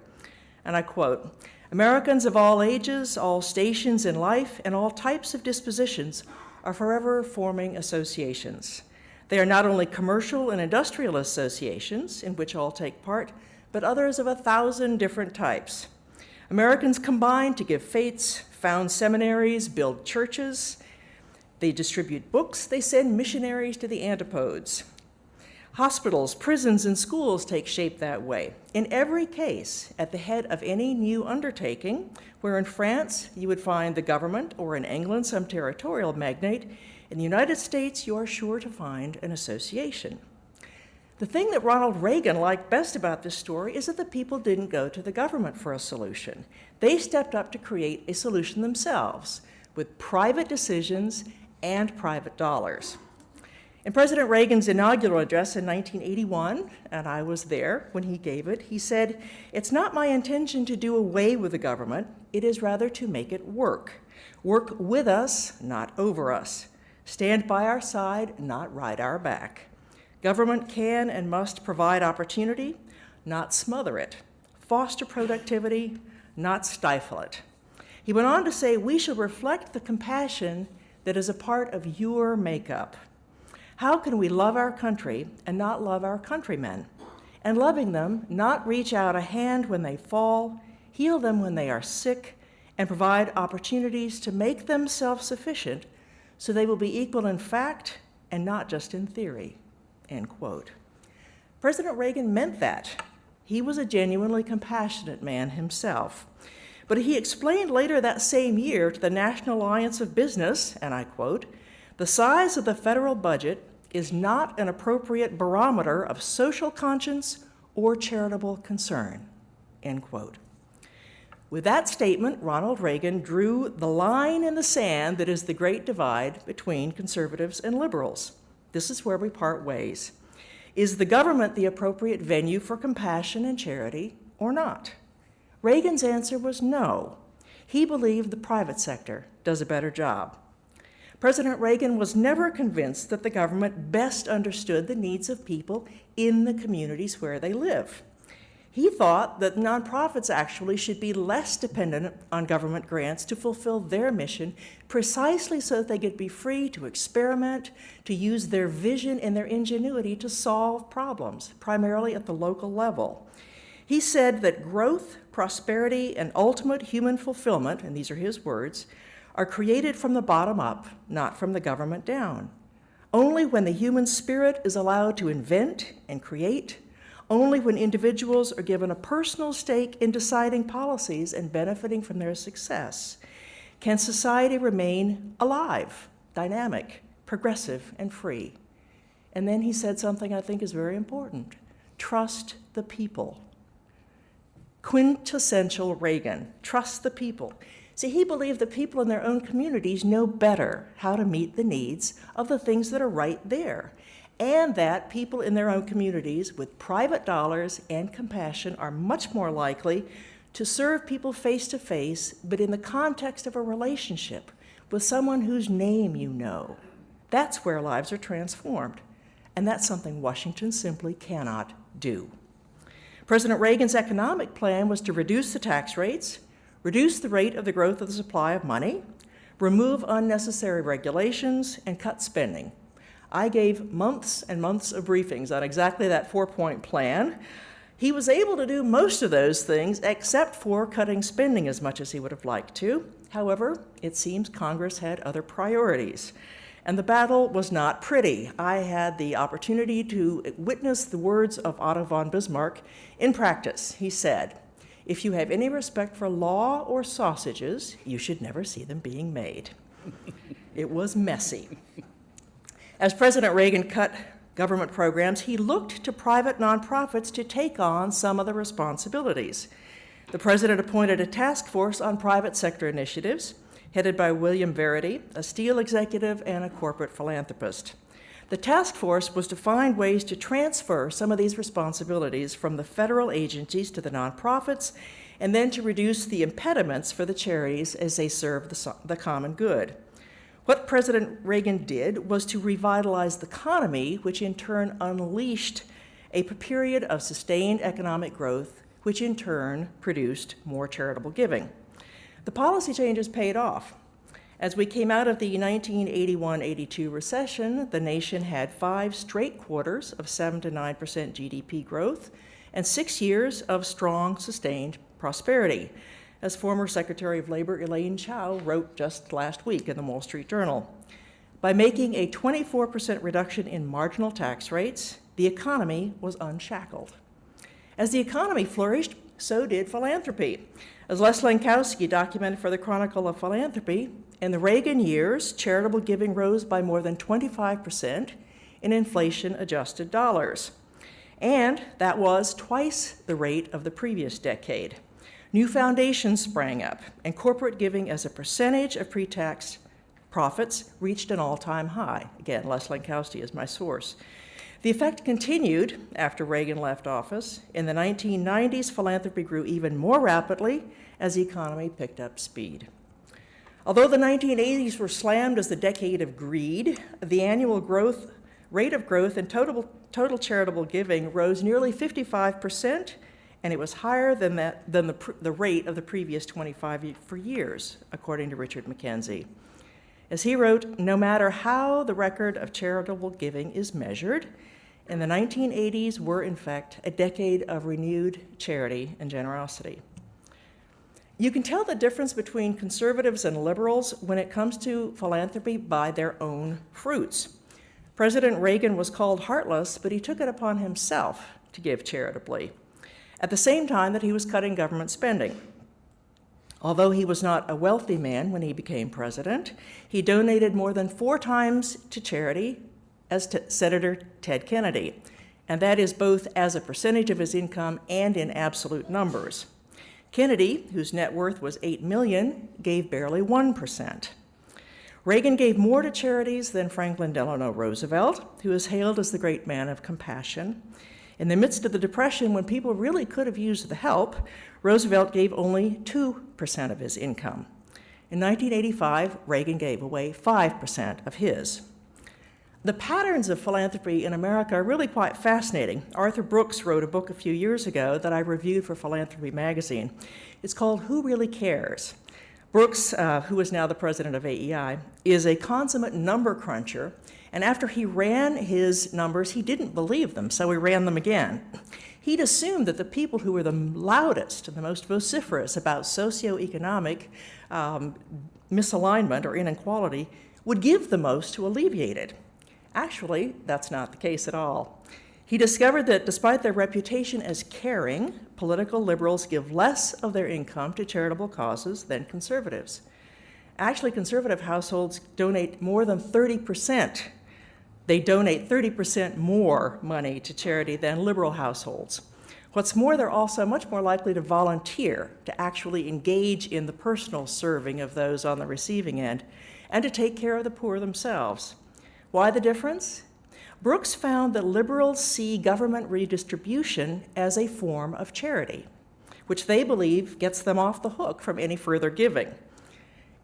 And I quote, "Americans of all ages, all stations in life, and all types of dispositions are forever forming associations. They are not only commercial and industrial associations, in which all take part, but others of 1,000 different types. Americans combine to give fetes, found seminaries, build churches. They distribute books. They send missionaries to the antipodes. Hospitals, prisons, and schools take shape that way. In every case, at the head of any new undertaking, where in France you would find the government, or in England some territorial magnate, in the United States you are sure to find an association." The thing that Ronald Reagan liked best about this story is that the people didn't go to the government for a solution. They stepped up to create a solution themselves, with private decisions and private dollars. In President Reagan's inaugural address in 1981, and I was there when he gave it, he said, "It's not my intention to do away with the government. It is rather to make it work. Work with us, not over us. Stand by our side, not ride our back. Government can and must provide opportunity, not smother it. Foster productivity, not stifle it." He went on to say, "We shall reflect the compassion that is a part of your makeup. How can we love our country and not love our countrymen? And loving them, not reach out a hand when they fall, heal them when they are sick, and provide opportunities to make them self-sufficient so they will be equal in fact and not just in theory," end quote. President Reagan meant that. He was a genuinely compassionate man himself. But he explained later that same year to the National Alliance of Business, and I quote, "The size of the federal budget is not an appropriate barometer of social conscience or charitable concern," end quote. With that statement, Ronald Reagan drew the line in the sand that is the great divide between conservatives and liberals. This is where we part ways. Is the government the appropriate venue for compassion and charity or not? Reagan's answer was no. He believed the private sector does a better job. President Reagan was never convinced that the government best understood the needs of people in the communities where they live. He thought that nonprofits actually should be less dependent on government grants to fulfill their mission, precisely so that they could be free to experiment, to use their vision and their ingenuity to solve problems, primarily at the local level. He said that growth, prosperity, and ultimate human fulfillment, and these are his words, are created from the bottom up, not from the government down. Only when the human spirit is allowed to invent and create, only when individuals are given a personal stake in deciding policies and benefiting from their success, can society remain alive, dynamic, progressive, and free. And then he said something I think is very important: trust the people. Quintessential Reagan, trust the people. See, he believed that people in their own communities know better how to meet the needs of the things that are right there, and that people in their own communities with private dollars and compassion are much more likely to serve people face to face, but in the context of a relationship with someone whose name you know. That's where lives are transformed, and that's something Washington simply cannot do. President Reagan's economic plan was to reduce the tax rates, reduce the rate of the growth of the supply of money, remove unnecessary regulations, and cut spending. I gave months and months of briefings on exactly that four-point plan. He was able to do most of those things except for cutting spending as much as he would have liked to. However, it seems Congress had other priorities, and the battle was not pretty. I had the opportunity to witness the words of Otto von Bismarck in practice. He said, "If you have any respect for law or sausages, you should never see them being made." It was messy. As President Reagan cut government programs, he looked to private nonprofits to take on some of the responsibilities. The president appointed a task force on private sector initiatives, headed by William Verity, a steel executive and a corporate philanthropist. The task force was to find ways to transfer some of these responsibilities from the federal agencies to the nonprofits, and then to reduce the impediments for the charities as they serve the common good. What President Reagan did was to revitalize the economy, which in turn unleashed a period of sustained economic growth, which in turn produced more charitable giving. The policy changes paid off. As we came out of the 1981-82 recession, the nation had 5 straight quarters of 7 to 9% GDP growth and 6 years of strong, sustained prosperity, as former Secretary of Labor Elaine Chao wrote just last week in the Wall Street Journal. By making a 24% reduction in marginal tax rates, the economy was unshackled. As the economy flourished, so did philanthropy. As Les Lankowski documented for the Chronicle of Philanthropy, in the Reagan years, charitable giving rose by more than 25% in inflation-adjusted dollars. And that was twice the rate of the previous decade. New foundations sprang up, and corporate giving as a percentage of pre-tax profits reached an all-time high. Again, Les Lankowski is my source. The effect continued after Reagan left office. In the 1990s, philanthropy grew even more rapidly as the economy picked up speed. Although the 1980s were slammed as the decade of greed, the annual rate of growth in total charitable giving rose nearly 55%, and it was higher than the rate of the previous 25 years, according to Richard McKenzie. As he wrote, no matter how the record of charitable giving is measured, in the 1980s were in fact a decade of renewed charity and generosity. You can tell the difference between conservatives and liberals when it comes to philanthropy by their own fruits. President Reagan was called heartless, but he took it upon himself to give charitably, at the same time that he was cutting government spending. Although he was not a wealthy man when he became president, he donated more than 4 times to charity as Senator Ted Kennedy, and that is both as a percentage of his income and in absolute numbers. Kennedy, whose net worth was $8 million, gave barely 1%. Reagan gave more to charities than Franklin Delano Roosevelt, who is hailed as the great man of compassion. In the midst of the Depression, when people really could have used the help, Roosevelt gave only 2% of his income. In 1985, Reagan gave away 5% of his. The patterns of philanthropy in America are really quite fascinating. Arthur Brooks wrote a book a few years ago that I reviewed for Philanthropy magazine. It's called Who Really Cares? Brooks, who is now the president of AEI, is a consummate number cruncher, and after he ran his numbers, he didn't believe them, so he ran them again. He'd assumed that the people who were the loudest and the most vociferous about socioeconomic misalignment or inequality would give the most to alleviate it. Actually, that's not the case at all. He discovered that despite their reputation as caring, political liberals give less of their income to charitable causes than conservatives. Actually, conservative households donate more than 30%. They donate 30% more money to charity than liberal households. What's more, they're also much more likely to volunteer, to actually engage in the personal serving of those on the receiving end, and to take care of the poor themselves. Why the difference? Brooks found that liberals see government redistribution as a form of charity, which they believe gets them off the hook from any further giving.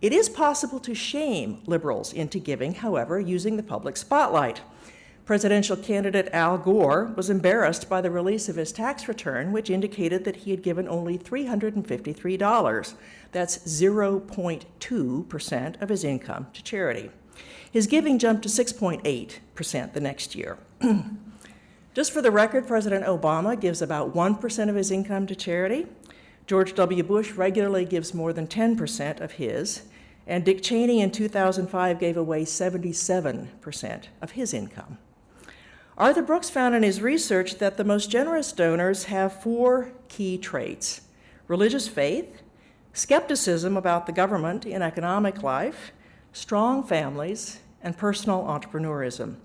It is possible to shame liberals into giving, however, using the public spotlight. Presidential candidate Al Gore was embarrassed by the release of his tax return, which indicated that he had given only $353. That's 0.2% of his income to charity. His giving jumped to 6.8% the next year. Just for the record, President Obama gives about 1% of his income to charity. George W. Bush regularly gives more than 10% of his, and Dick Cheney in 2005 gave away 77% of his income. Arthur Brooks found in his research that the most generous donors have 4 key traits: religious faith, skepticism about the government in economic life, strong families, and personal entrepreneurism.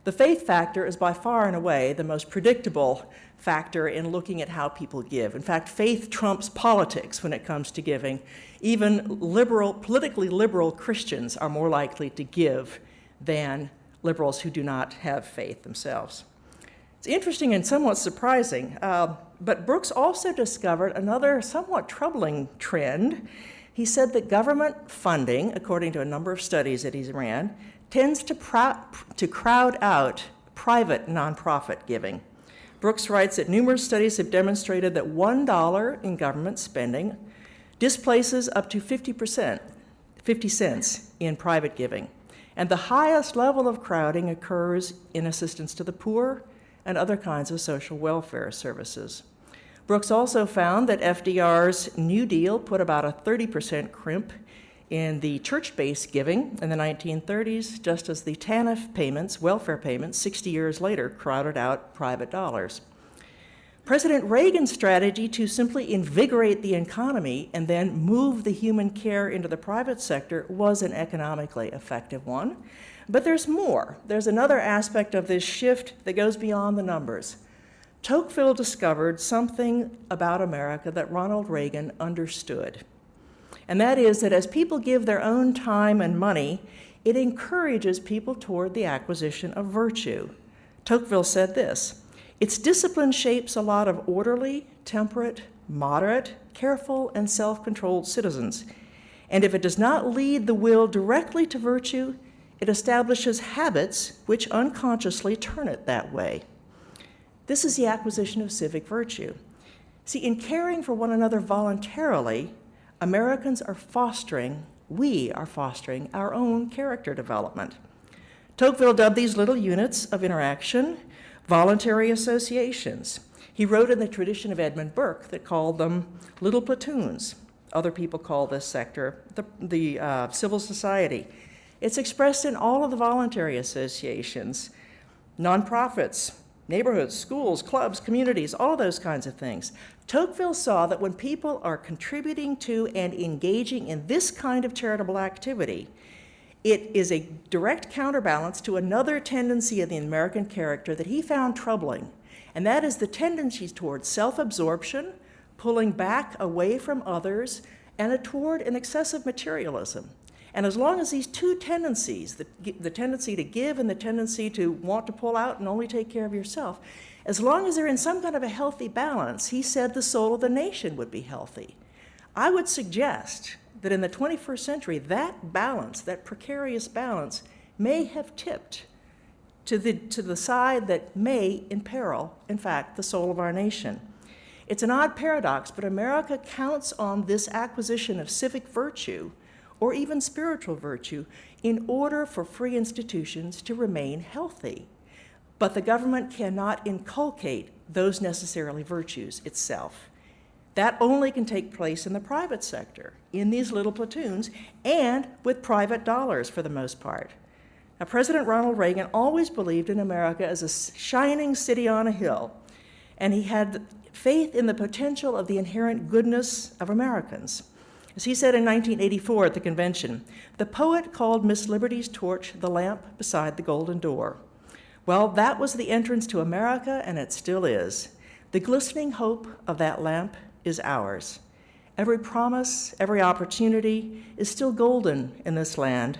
The faith factor is by far and away the most predictable factor in looking at how people give. In fact, faith trumps politics when it comes to giving. Even politically liberal Christians are more likely to give than liberals who do not have faith themselves. It's interesting and somewhat surprising, but Brooks also discovered another somewhat troubling trend. He said that government funding, according to a number of studies that he's ran, tends to crowd out private nonprofit giving. Brooks writes that numerous studies have demonstrated that $1 in government spending displaces up to 50 cents in private giving. And the highest level of crowding occurs in assistance to the poor and other kinds of social welfare services. Brooks also found that FDR's New Deal put about a 30% crimp in the church-based giving in the 1930s, just as the TANF payments, welfare payments, 60 years later, crowded out private dollars. President Reagan's strategy to simply invigorate the economy and then move the human care into the private sector was an economically effective one. But there's more. There's another aspect of this shift that goes beyond the numbers. Tocqueville discovered something about America that Ronald Reagan understood. And that is that as people give their own time and money, it encourages people toward the acquisition of virtue. Tocqueville said this: "Its discipline shapes a lot of orderly, temperate, moderate, careful, and self-controlled citizens. And if it does not lead the will directly to virtue, it establishes habits which unconsciously turn it that way." This is the acquisition of civic virtue. See, in caring for one another voluntarily, we are fostering our own character development. Tocqueville dubbed these little units of interaction voluntary associations. He wrote in the tradition of Edmund Burke that called them little platoons. Other people call this sector the civil society. It's expressed in all of the voluntary associations, nonprofits, neighborhoods, schools, clubs, communities, all those kinds of things. Tocqueville saw that when people are contributing to and engaging in this kind of charitable activity, it is a direct counterbalance to another tendency of the American character that he found troubling, and that is the tendency towards self-absorption, pulling back away from others, and toward an excessive materialism. And as long as these two tendencies, the tendency to give and the tendency to want to pull out and only take care of yourself, as long as they're in some kind of a healthy balance, he said the soul of the nation would be healthy. I would suggest that in the 21st century, that balance, that precarious balance, may have tipped to the side that may imperil, in fact, the soul of our nation. It's an odd paradox, but America counts on this acquisition of civic virtue or even spiritual virtue in order for free institutions to remain healthy. But the government cannot inculcate those necessarily virtues itself. That only can take place in the private sector, in these little platoons, and with private dollars for the most part. Now, President Ronald Reagan always believed in America as a shining city on a hill, and he had faith in the potential of the inherent goodness of Americans. As he said in 1984 at the convention, the poet called Miss Liberty's torch the lamp beside the golden door. Well, that was the entrance to America, and it still is. The glistening hope of that lamp is ours. Every promise, every opportunity is still golden in this land.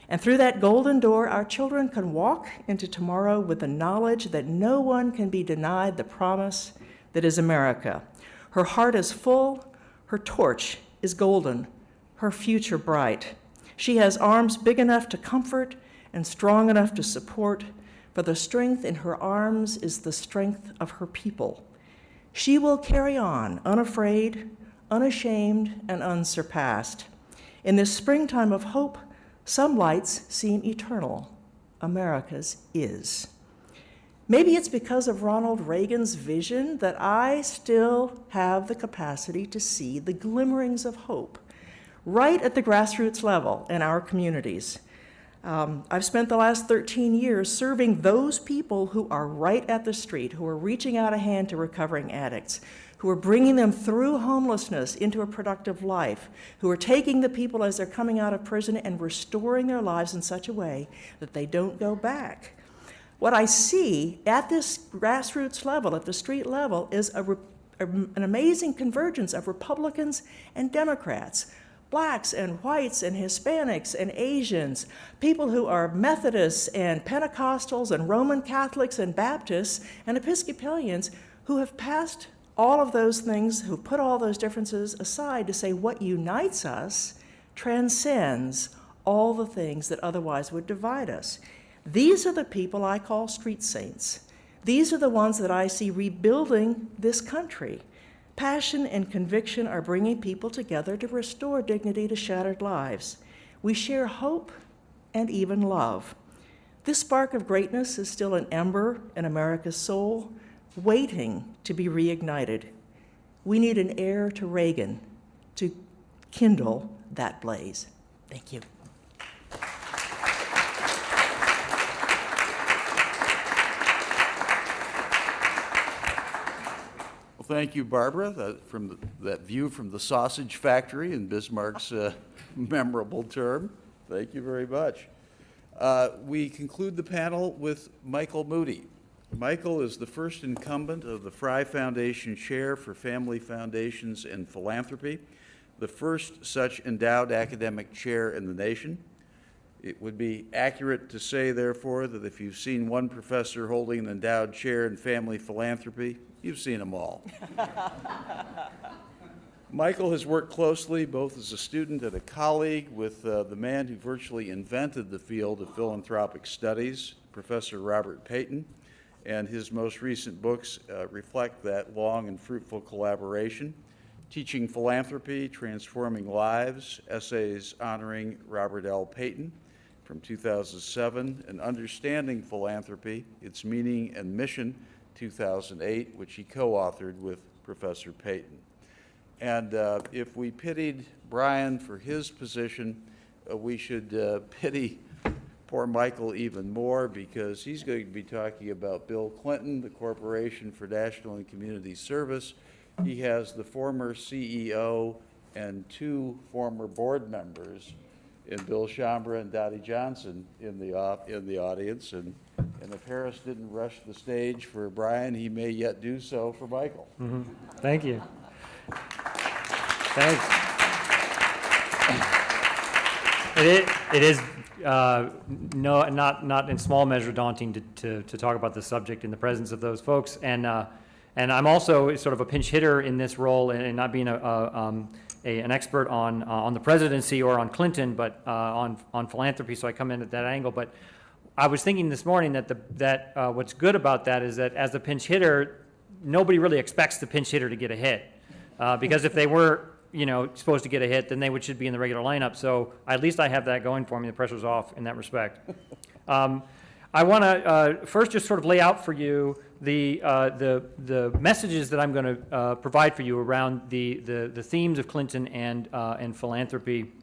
And through that golden door, our children can walk into tomorrow with the knowledge that no one can be denied the promise that is America. Her heart is full, her torch is golden, her future bright. She has arms big enough to comfort and strong enough to support, for the strength in her arms is the strength of her people. She will carry on, unafraid, unashamed, and unsurpassed. In this springtime of hope, some lights seem eternal. America's is. Maybe it's because of Ronald Reagan's vision that I still have the capacity to see the glimmerings of hope right at the grassroots level in our communities. I've spent the last 13 years serving those people who are right at the street, who are reaching out a hand to recovering addicts, who are bringing them through homelessness into a productive life, who are taking the people as they're coming out of prison and restoring their lives in such a way that they don't go back. What I see at this grassroots level, at the street level, is an amazing convergence of Republicans and Democrats, Blacks and whites and Hispanics and Asians, people who are Methodists and Pentecostals and Roman Catholics and Baptists and Episcopalians who have passed all of those things, who put all those differences aside to say what unites us transcends all the things that otherwise would divide us. These are the people I call street saints. These are the ones that I see rebuilding this country. Passion and conviction are bringing people together to restore dignity to shattered lives. We share hope and even love. This spark of greatness is still an ember in America's soul, waiting to be reignited. We need an heir to Reagan to kindle that blaze. Thank you. Well, thank you, Barbara, that view from the sausage factory in Bismarck's memorable term. Thank you very much. We conclude the panel with Michael Moody. Michael is the first incumbent of the Fry Foundation Chair for Family Foundations and Philanthropy, the first such endowed academic chair in the nation. It would be accurate to say, therefore, that if you've seen one professor holding an endowed chair in family philanthropy, you've seen them all. Michael has worked closely, both as a student and a colleague, with the man who virtually invented the field of philanthropic studies, Professor Robert Peyton, and his most recent books reflect that long and fruitful collaboration. Teaching Philanthropy, Transforming Lives, Essays Honoring Robert L. Peyton from 2007, and Understanding Philanthropy, Its Meaning and Mission, 2008, which he co-authored with Professor Peyton. And if we pitied Brian for his position, we should pity poor Michael even more, because he's going to be talking about Bill Clinton, the Corporation for National and Community Service. He has the former CEO and 2 former board members in Bill Shambra and Dottie Johnson in the audience. And if Harris didn't rush the stage for Brian, he may yet do so for Michael. Mm-hmm. Thank you. Thanks. It is not in small measure daunting to talk about the subject in the presence of those folks, and I'm also sort of a pinch hitter in this role, and not being an expert on the presidency or on Clinton, but on philanthropy. So I come in at that angle. But I was thinking this morning that what's good about that is that as the pinch hitter, nobody really expects the pinch hitter to get a hit, because if they were supposed to get a hit, then they should be in the regular lineup. So at least I have that going for me. The pressure's off in that respect. I want to first just sort of lay out for you the messages that I'm going to provide for you around the themes of Clinton and philanthropy,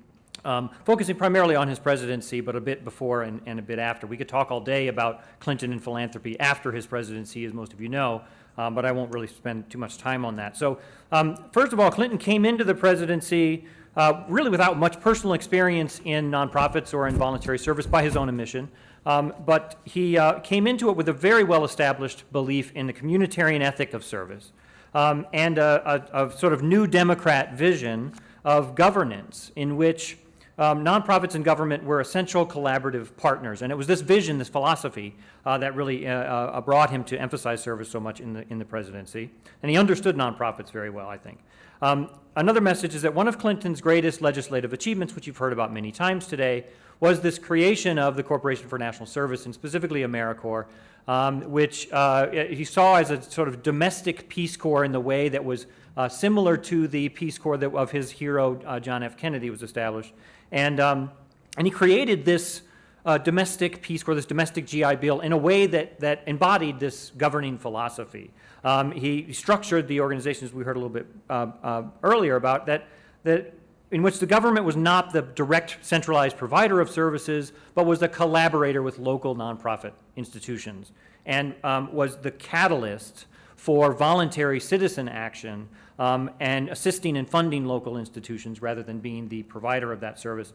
focusing primarily on his presidency, but a bit before and a bit after. We could talk all day about Clinton and philanthropy after his presidency, as most of you know. But I won't really spend too much time on that. So first of all, Clinton came into the presidency really without much personal experience in nonprofits or in voluntary service by his own admission. But he came into it with a very well-established belief in the communitarian ethic of service and a sort of new Democrat vision of governance in which nonprofits and government were essential collaborative partners, and it was this vision, this philosophy, that really brought him to emphasize service so much in the presidency. And he understood nonprofits very well, I think. Another message is that one of Clinton's greatest legislative achievements, which you've heard about many times today, was this creation of the Corporation for National Service, and specifically AmeriCorps, which he saw as a sort of domestic Peace Corps in the way that was similar to the Peace Corps of his hero, John F. Kennedy, was established. And he created this domestic Peace Corps, this domestic GI Bill, in a way that embodied this governing philosophy. He structured the organization, as we heard a little bit earlier about, that in which the government was not the direct centralized provider of services, but was a collaborator with local nonprofit institutions, and was the catalyst for voluntary citizen action and assisting and funding local institutions rather than being the provider of that service.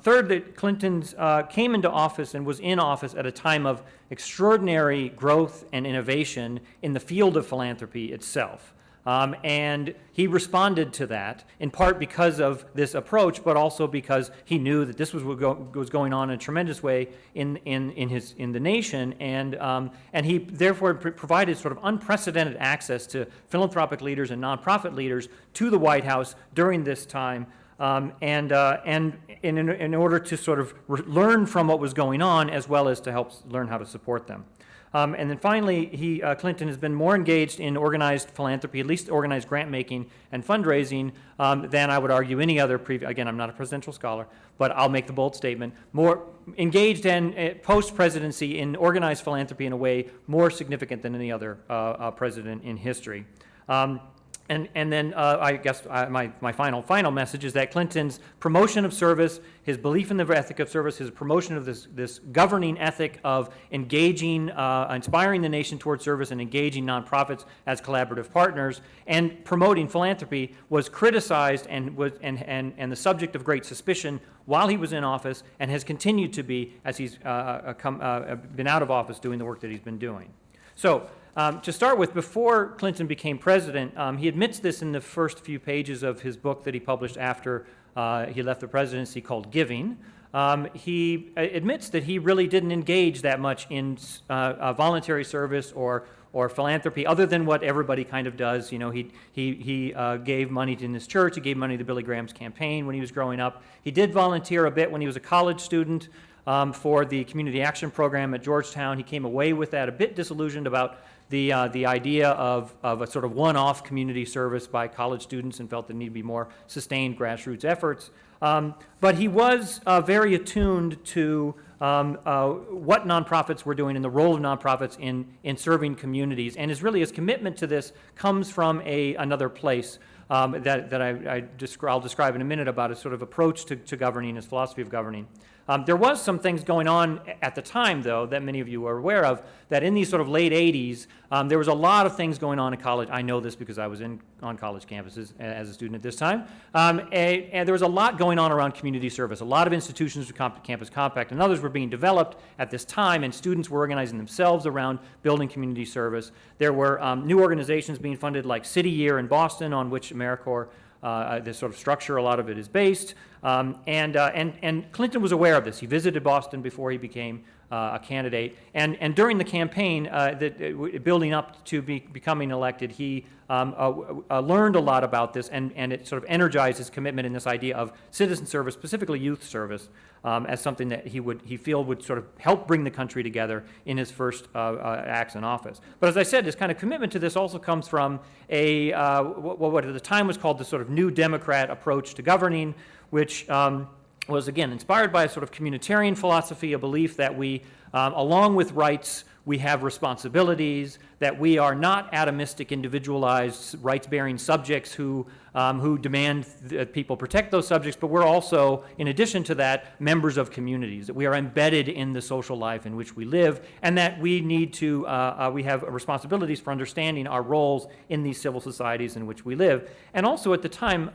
Third, that Clinton came into office and was in office at a time of extraordinary growth and innovation in the field of philanthropy itself. And he responded to that, in part because of this approach, but also because he knew that this was what was going on in a tremendous way in the nation, and he therefore provided sort of unprecedented access to philanthropic leaders and nonprofit leaders to the White House during this time, and in order to sort of learn from what was going on, as well as to help learn how to support them. And then finally, Clinton has been more engaged in organized philanthropy, at least organized grant-making and fundraising, than I would argue any other again, I'm not a presidential scholar, but I'll make the bold statement, more engaged in post-presidency in organized philanthropy in a way more significant than any other president in history. And then I guess my final message is that Clinton's promotion of service, his belief in the ethic of service, his promotion of this governing ethic of engaging, inspiring the nation towards service and engaging nonprofits as collaborative partners, and promoting philanthropy was criticized and the subject of great suspicion while he was in office, and has continued to be as he's been out of office doing the work that he's been doing. So. To start with, before Clinton became president, he admits this in the first few pages of his book that he published after he left the presidency, called Giving. He admits that he really didn't engage that much in voluntary service or philanthropy, other than what everybody kind of does. You know, he gave money to his church. He gave money to Billy Graham's campaign when he was growing up. He did volunteer a bit when he was a college student for the Community Action Program at Georgetown. He came away with that a bit disillusioned about the idea of a sort of one-off community service by college students, and felt there needed to be more sustained grassroots efforts. But he was very attuned to what nonprofits were doing and the role of nonprofits in serving communities. And his commitment to this comes from another place that I'll describe in a minute, about his sort of approach to governing, his philosophy of governing. There was some things going on at the time, though, that many of you are aware of, that in these sort of late 80s, there was a lot of things going on in college. I know this because I was on college campuses as a student at this time. And there was a lot going on around community service. A lot of institutions with Campus Compact and others were being developed at this time, and students were organizing themselves around building community service. There were new organizations being funded, like City Year in Boston, on which AmeriCorps, this sort of structure, a lot of it is based. And Clinton was aware of this. He visited Boston before he became a candidate. And during the campaign, building up to becoming elected, he learned a lot about this, and it sort of energized his commitment in this idea of citizen service, specifically youth service, as something that he feel would sort of help bring the country together in his first acts in office. But as I said, this kind of commitment to this also comes from what at the time was called the sort of New Democrat approach to governing, which was, again, inspired by a sort of communitarian philosophy, a belief that we, along with rights, we have responsibilities, that we are not atomistic, individualized, rights-bearing subjects who demand that people protect those subjects, but we're also, in addition to that, members of communities, that we are embedded in the social life in which we live, and that we need to, we have responsibilities for understanding our roles in these civil societies in which we live. And also at the time,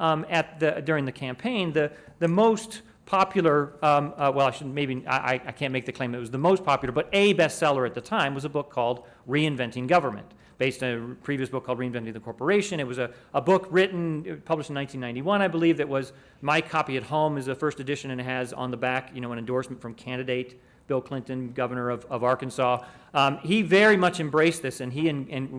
during the campaign, the most popular, I can't make the claim it was the most popular, but a bestseller at the time was a book called Reinventing Government, based on a previous book called Reinventing the Corporation. It was a book written, published in 1991, I believe, that was, my copy at home is the first edition, and it has on the back, an endorsement from candidate Bill Clinton, governor of Arkansas. He very much embraced this, and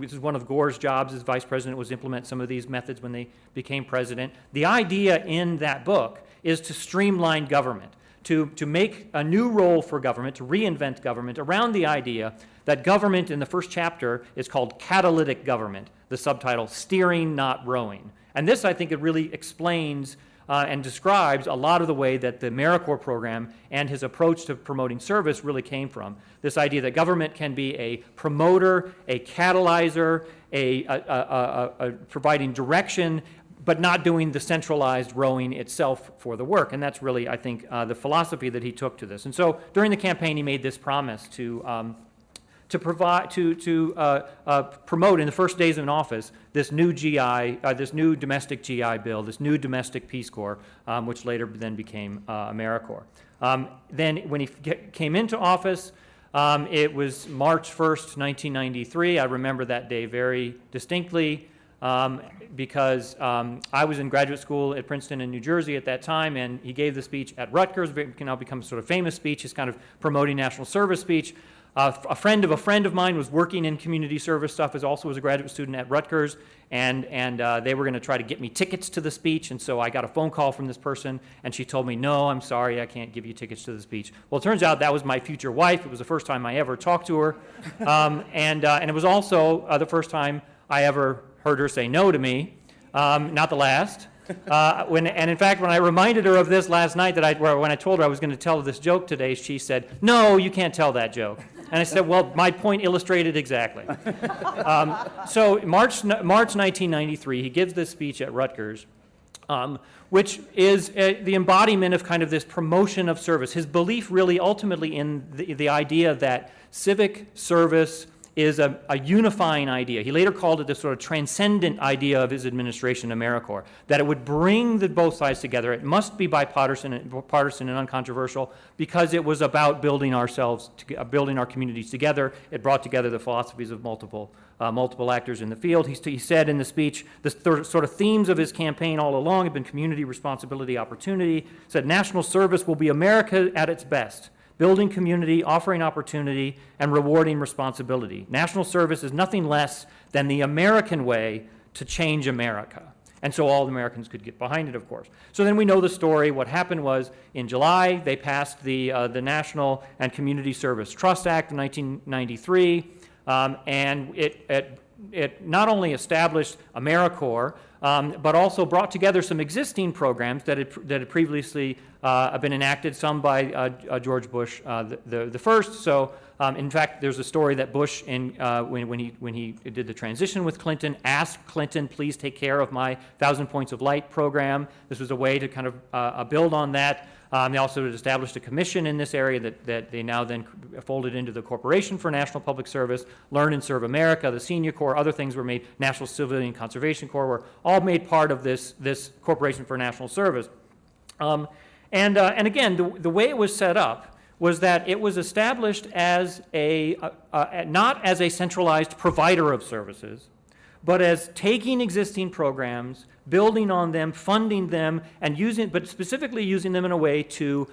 this is one of Gore's jobs as vice president, was implement some of these methods when they became president. The idea in that book is to streamline government, to make a new role for government, to reinvent government around the idea that government, in the first chapter, is called catalytic government, the subtitle, steering, not rowing. And this, I think, it really explains and describes a lot of the way that the AmeriCorps program and his approach to promoting service really came from. This idea that government can be a promoter, a catalyzer, providing direction, but not doing the centralized rowing itself for the work. And that's really, I think, the philosophy that he took to this. And so during the campaign, he made this promise to promote in the first days in office this new this new domestic GI Bill, this new domestic Peace Corps, which later then became AmeriCorps. Then when he came into office, it was March 1st, 1993. I remember that day very distinctly. because I was in graduate school at Princeton in New Jersey at that time, and he gave the speech at Rutgers. It can now become a sort of famous speech, his kind of promoting national service speech. A friend of mine was working in community service stuff, also was a graduate student at Rutgers, and they were going to try to get me tickets to the speech, and so I got a phone call from this person, and she told me, no, I'm sorry, I can't give you tickets to the speech. Well, it turns out that was my future wife. It was the first time I ever talked to her, and it was also the first time I ever heard her say no to me, not the last. And in fact, when I reminded her of this last night, when I told her I was going to tell this joke today, she said, no, you can't tell that joke. And I said, well, my point illustrated exactly. So March 1993, he gives this speech at Rutgers, which is the embodiment of kind of this promotion of service. His belief really ultimately in the idea that civic service is a unifying idea. He later called it this sort of transcendent idea of his administration, AmeriCorps, that it would bring both sides together. It must be bipartisan and uncontroversial because it was about building our communities together. It brought together the philosophies of multiple actors in the field. He said in the speech, the sort of themes of his campaign all along have been community, responsibility, opportunity. He said national service will be America at its best. Building community, offering opportunity, and rewarding responsibility. National service is nothing less than the American way to change America. And so all Americans could get behind it, of course. So then we know the story. What happened was in July, they passed the National and Community Service Trust Act of 1993, and it not only established AmeriCorps, but also brought together some existing programs that had previously been enacted, some by George Bush the first. So, in fact, there's a story that Bush, when he did the transition with Clinton, asked Clinton, please take care of my 1,000 Points of Light program. This was a way to kind of build on that. They also had established a commission in this area that they now then folded into the Corporation for National Public Service. Learn and Serve America, the Senior Corps, other things were made. National Civilian Conservation Corps were all made part of this Corporation for National Service. And again, the way it was set up was that it was established as not as a centralized provider of services, but as taking existing programs, building on them, funding them, and but specifically using them in a way to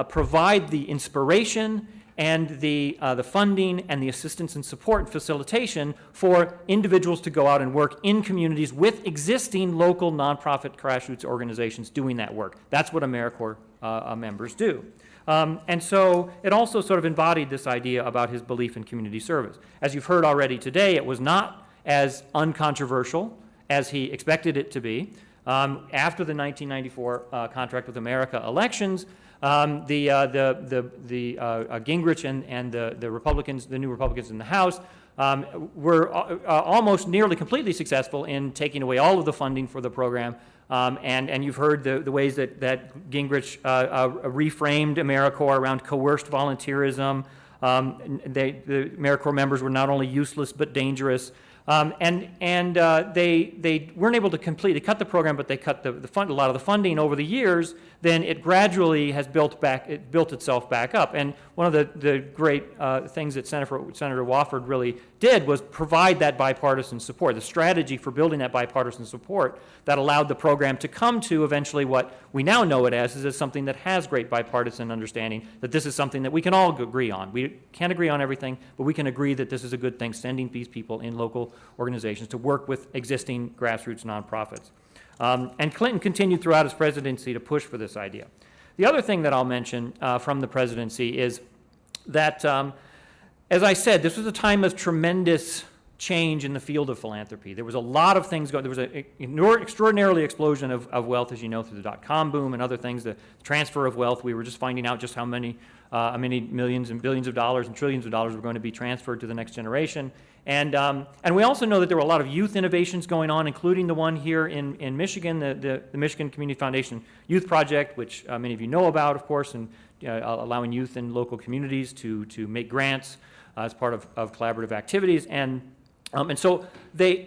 provide the inspiration and the funding and the assistance and support and facilitation for individuals to go out and work in communities with existing local nonprofit grassroots organizations doing that work. That's what AmeriCorps members do. And so it also sort of embodied this idea about his belief in community service. As you've heard already today, it was not as uncontroversial as he expected it to be. After the 1994 Contract with America elections, Gingrich and the Republicans, the new Republicans in the House, were almost nearly completely successful in taking away all of the funding for the program. And you've heard the ways that Gingrich reframed AmeriCorps around coerced volunteerism. The AmeriCorps members were not only useless but dangerous. They weren't able to completely cut the program, but they cut a lot of the funding over the years. Then it gradually has built itself back up. And one of the great things that Senator Wofford really did was provide that bipartisan support, the strategy for building that bipartisan support that allowed the program to come to eventually what we now know it as something that has great bipartisan understanding, that this is something that we can all agree on. We can't agree on everything, but we can agree that this is a good thing, sending these people in local organizations to work with existing grassroots nonprofits. And Clinton continued throughout his presidency to push for this idea. The other thing that I'll mention from the presidency is that, as I said, this was a time of tremendous change in the field of philanthropy. There was a lot of things going. There was an extraordinarily explosion of wealth, as you know, through the dot-com boom and other things, the transfer of wealth. We were just finding out just how many millions and billions of dollars and trillions of dollars were going to be transferred to the next generation. And we also know that there were a lot of youth innovations going on, including the one here in Michigan, the Michigan Community Foundation Youth Project, which many of you know about, of course, and allowing youth in local communities to make grants as part of collaborative activities. And so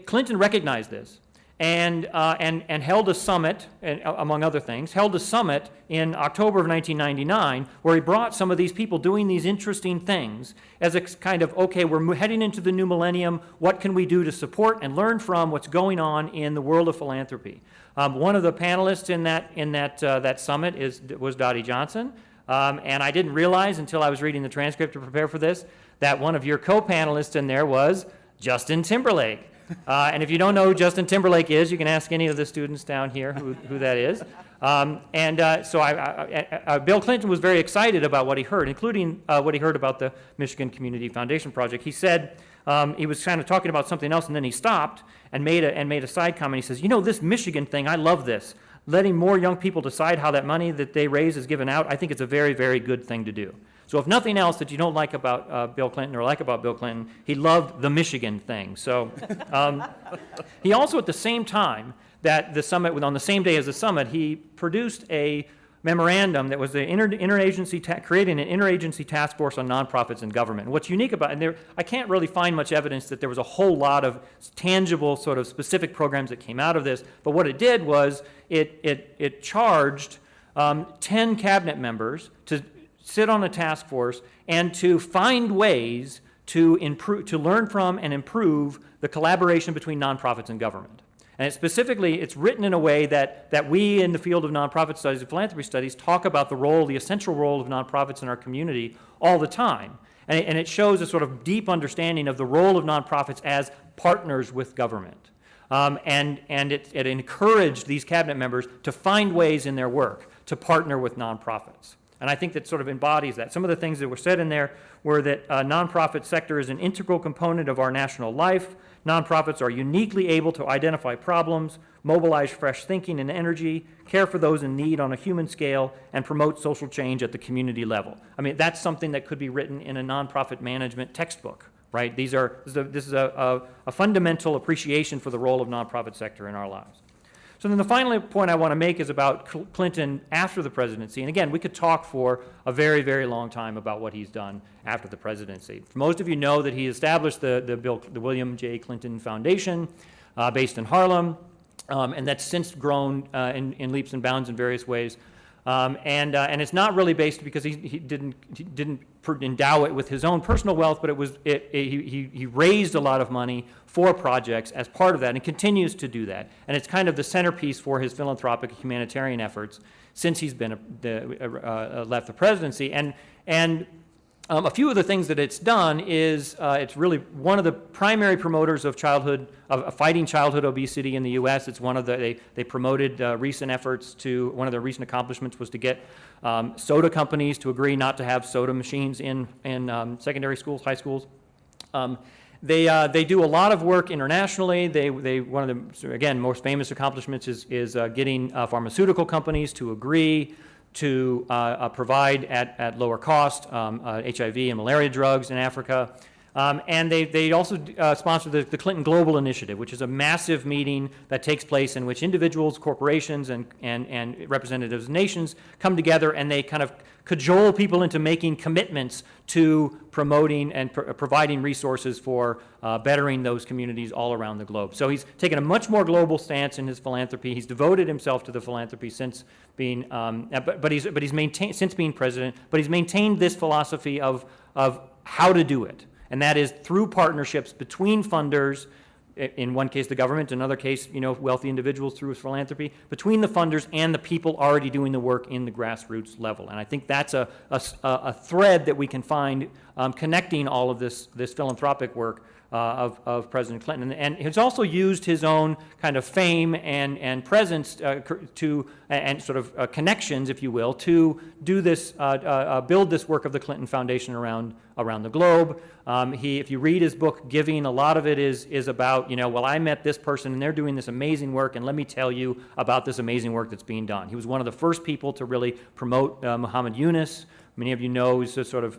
Clinton recognized this and held a summit, and, among other things, held a summit in October of 1999 where he brought some of these people doing these interesting things as a kind of, okay, we're heading into the new millennium, what can we do to support and learn from what's going on in the world of philanthropy? One of the panelists in that summit was Dottie Johnson, and I didn't realize until I was reading the transcript to prepare for this that one of your co-panelists in there was Justin Timberlake. And if you don't know who Justin Timberlake is, you can ask any of the students down here who that is. So Bill Clinton was very excited about what he heard, including what he heard about the Michigan Community Foundation project. He said he was kind of talking about something else, and then he stopped and made a side comment. He says, "You know, this Michigan thing, I love this. Letting more young people decide how that money that they raise is given out, I think it's a very, very good thing to do." So if nothing else that you don't like about Bill Clinton or like about Bill Clinton, he loved the Michigan thing. So he also, at the same time that the summit, on the same day as the summit, he produced a memorandum that was the creating an interagency task force on nonprofits and government. And what's unique about it, and I can't really find much evidence that there was a whole lot of tangible sort of specific programs that came out of this, but what it did was it charged 10 cabinet members to sit on a task force and to find ways to learn from and improve the collaboration between nonprofits and government. And it's written in a way that we in the field of nonprofit studies and philanthropy studies talk about the essential role of nonprofits in our community all the time. And it shows a sort of deep understanding of the role of nonprofits as partners with government. And it encouraged these cabinet members to find ways in their work to partner with nonprofits. And I think that sort of embodies that. Some of the things that were said in there were that nonprofit sector is an integral component of our national life. Nonprofits are uniquely able to identify problems, mobilize fresh thinking and energy, care for those in need on a human scale, and promote social change at the community level. I mean, that's something that could be written in a nonprofit management textbook, right? This is a fundamental appreciation for the role of nonprofit sector in our lives. So then the final point I want to make is about Clinton after the presidency. And again, we could talk for a very, very long time about what he's done after the presidency. Most of you know that he established the William J. Clinton Foundation based in Harlem, and that's since grown in leaps and bounds in various ways. And it's not really based because he didn't endow it with his own personal wealth, but he raised a lot of money for projects as part of that and continues to do that. And it's kind of the centerpiece for his philanthropic humanitarian efforts since he's been left the presidency. And a few of the things that it's done is it's really one of the primary promoters of fighting childhood obesity in the U.S. It's one of they promoted recent efforts one of their recent accomplishments was to get soda companies to agree not to have soda machines in secondary schools, high schools. They do a lot of work internationally. One of the, again, most famous accomplishments is getting pharmaceutical companies to agree to provide at lower cost HIV and malaria drugs in Africa. And they also sponsor the Clinton Global Initiative, which is a massive meeting that takes place in which individuals, corporations, and representatives of nations come together and they kind of cajole people into making commitments to promoting and providing resources for bettering those communities all around the globe. So he's taken a much more global stance in his philanthropy. He's devoted himself to the philanthropy since being, he's maintained since being president. But he's maintained this philosophy of how to do it, and that is through partnerships between funders. In one case, the government, in another case, wealthy individuals through his philanthropy, between the funders and the people already doing the work in the grassroots level. And I think that's a thread that we can find connecting all of this philanthropic work of President Clinton. And he's also used his own kind of fame and presence and sort of connections, if you will, to do this, build this work of the Clinton Foundation around the globe. If you read his book, Giving, a lot of it is about, well, I met this person and they're doing this amazing work, and let me tell you about this amazing work that's being done. He was one of the first people to really promote Muhammad Yunus. Many of you know he's a sort of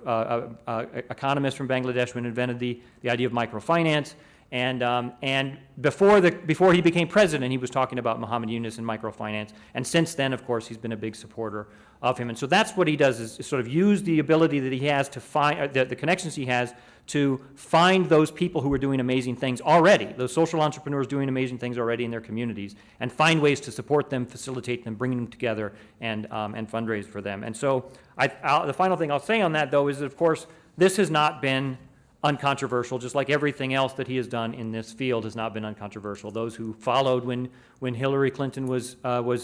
economist from Bangladesh who invented the idea of microfinance. And before he became president, he was talking about Muhammad Yunus and microfinance. And since then, of course, he's been a big supporter of him. And so that's what he does, is sort of use the ability that he has to find, the connections he has to find those people who are doing amazing things already, those social entrepreneurs doing amazing things already in their communities, and find ways to support them, facilitate them, bring them together, and fundraise for them. And so the final thing I'll say on that, though, is that, of course, this has not been uncontroversial, just like everything else that he has done in this field has not been uncontroversial. Those who followed when Hillary Clinton was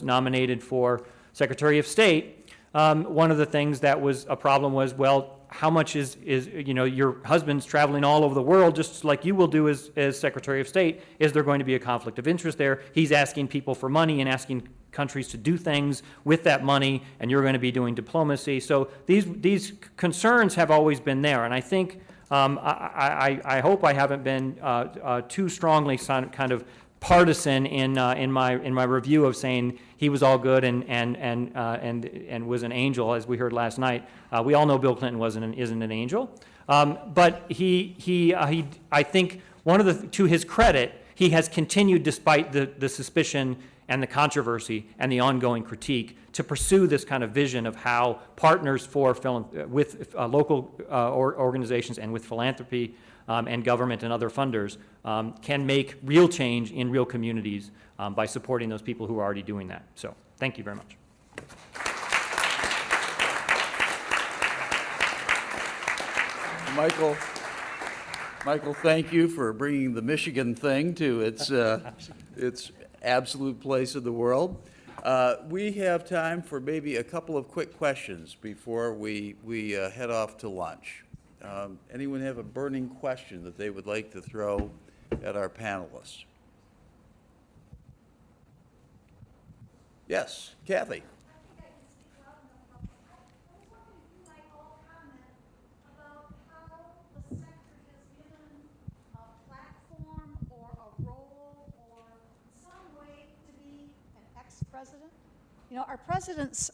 nominated for Secretary of State, one of the things that was a problem was, well, how much is your husband's traveling all over the world, just like you will do as Secretary of State. Is there going to be a conflict of interest there? He's asking people for money and asking countries to do things with that money, and you're going to be doing diplomacy. So these concerns have always been there, and I think I hope I haven't been too strongly kind of partisan in my review of saying he was all good and was an angel, as we heard last night. We all know Bill Clinton isn't an angel, but I think to his credit, he has continued, despite the suspicion and the controversy and the ongoing critique, to pursue this kind of vision of how partners with local organizations and with philanthropy and government and other funders can make real change in real communities by supporting those people who are already doing that. So thank you very much. Michael, thank you for bringing the Michigan thing to its absolute place in the world. We have time for maybe a couple of quick questions before we head off to lunch. Anyone have a burning question that they would like to throw at our panelists? Yes, Kathy. President? You know, our presidents,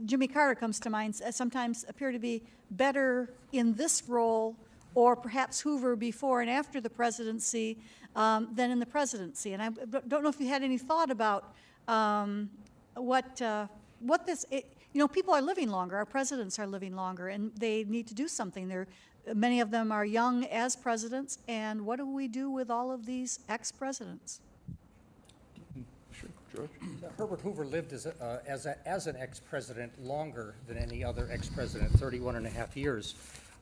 Jimmy Carter comes to mind, sometimes appear to be better in this role, or perhaps Hoover before and after the presidency, than in the presidency. And I don't know if you had any thought about what this, people are living longer, our presidents are living longer, and they need to do something. Many of them are young as presidents, and what do we do with all of these ex-presidents? George? Herbert Hoover lived as an ex-president longer than any other ex-president, 31 and a half years.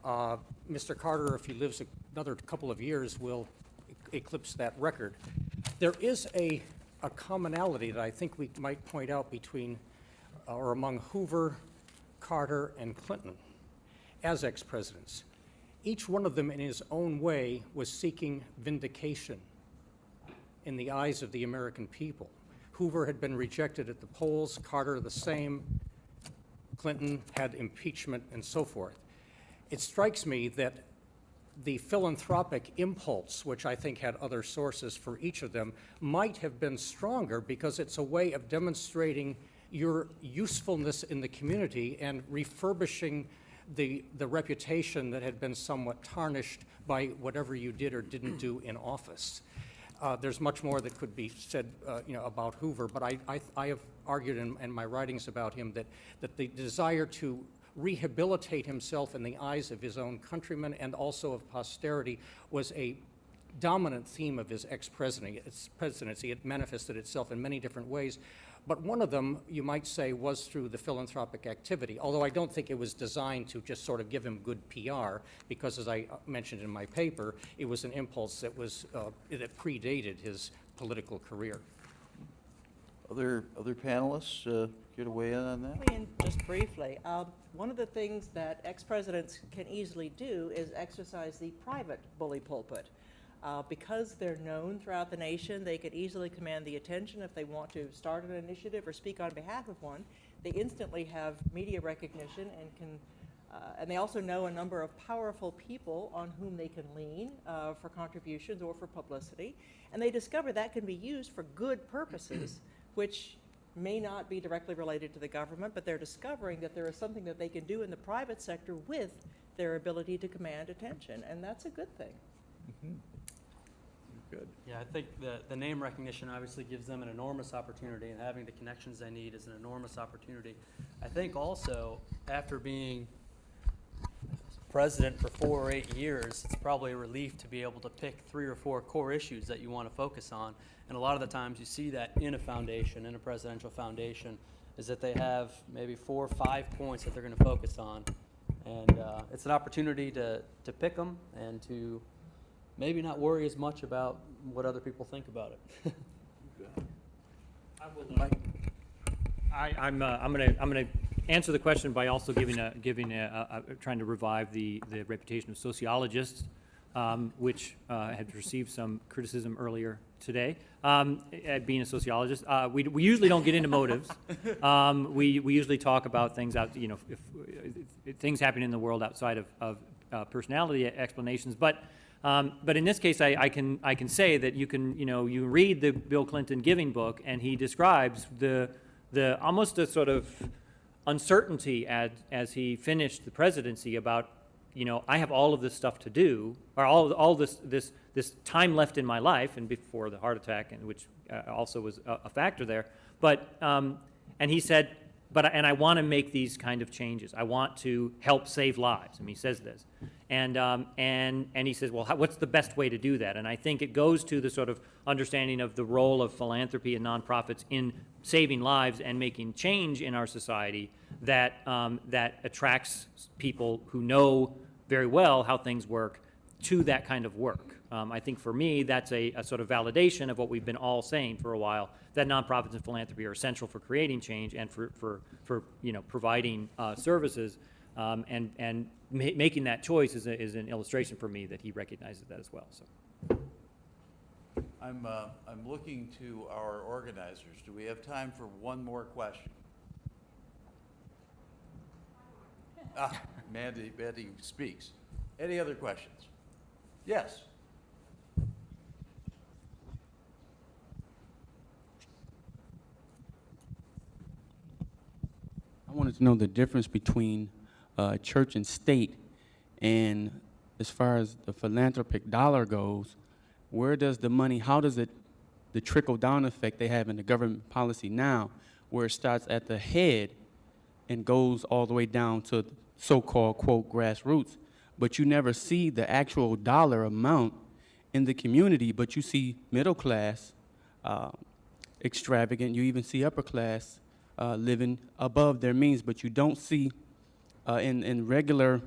Mr. Carter, if he lives another couple of years, will eclipse that record. There is a commonality that I think we might point out between or among Hoover, Carter, and Clinton as ex-presidents. Each one of them in his own way was seeking vindication in the eyes of the American people. Hoover had been rejected at the polls, Carter the same, Clinton had impeachment, and so forth. It strikes me that the philanthropic impulse, which I think had other sources for each of them, might have been stronger because it's a way of demonstrating your usefulness in the community and refurbishing the reputation that had been somewhat tarnished by whatever you did or didn't do in office. There's much more that could be said, about Hoover, but I have argued in my writings about him that the desire to rehabilitate himself in the eyes of his own countrymen and also of posterity was a dominant theme of his ex-presidency. It manifested itself in many different ways, but one of them, you might say, was through the philanthropic activity, although I don't think it was designed to just sort of give him good PR, because as I mentioned in my paper, it was an impulse that that predated his political career. Other panelists care to weigh in on that? I mean, just briefly, one of the things that ex-presidents can easily do is exercise the private bully pulpit. Because they're known throughout the nation, they could easily command the attention if they want to start an initiative or speak on behalf of one. They instantly have media recognition and they also know a number of powerful people on whom they can lean for contributions or for publicity. And they discover that can be used for good purposes, which may not be directly related to the government, but they're discovering that there is something that they can do in the private sector with their ability to command attention, and that's a good thing. Mm-hmm. Good. Yeah, I think the name recognition obviously gives them an enormous opportunity, and having the connections they need is an enormous opportunity. I think also, after being president for 4 or 8 years, it's probably a relief to be able to pick 3 or 4 core issues that you want to focus on. And a lot of the times you see that in a foundation, in a presidential foundation, is that they have maybe 4 or 5 points that they're going to focus on. And it's an opportunity to pick them and to maybe not worry as much about what other people think about it. I'm gonna answer the question by also trying to revive the reputation of sociologists, which had received some criticism earlier today. At being a sociologist, we usually don't get into motives. We usually talk about things if things happening in the world outside of personality explanations. But in this case, I can say that you read the Bill Clinton Giving book, and he describes the almost a sort of uncertainty as he finished the presidency about, I have all of this stuff to do, or all this time left in my life, and before the heart attack, and which also was a factor there. But and he said, and I want to make these kind of changes. I want to help save lives. I mean, he says this, and he says, well, what's the best way to do that? And I think it goes to the sort of understanding of the role of philanthropy and nonprofits in saving lives and making change in our society that attracts people who know very well how things work to that kind of work. I think for me, that's a sort of validation of what we've been all saying for a while, that nonprofits and philanthropy are essential for creating change and for providing services, and making that choice is an illustration for me that he recognizes that as well. So. I'm looking to our organizers. Do we have time for one more question? Mandy speaks. Any other questions? Yes. I wanted to know the difference between church and state, and as far as the philanthropic dollar goes, where does the money, how does it, the trickle-down effect they have in the government policy now, where it starts at the head and goes all the way down to so-called, quote, grassroots, but you never see the actual dollar amount in the community, but you see middle class extravagant, you even see upper class living above their means, but you don't see in regular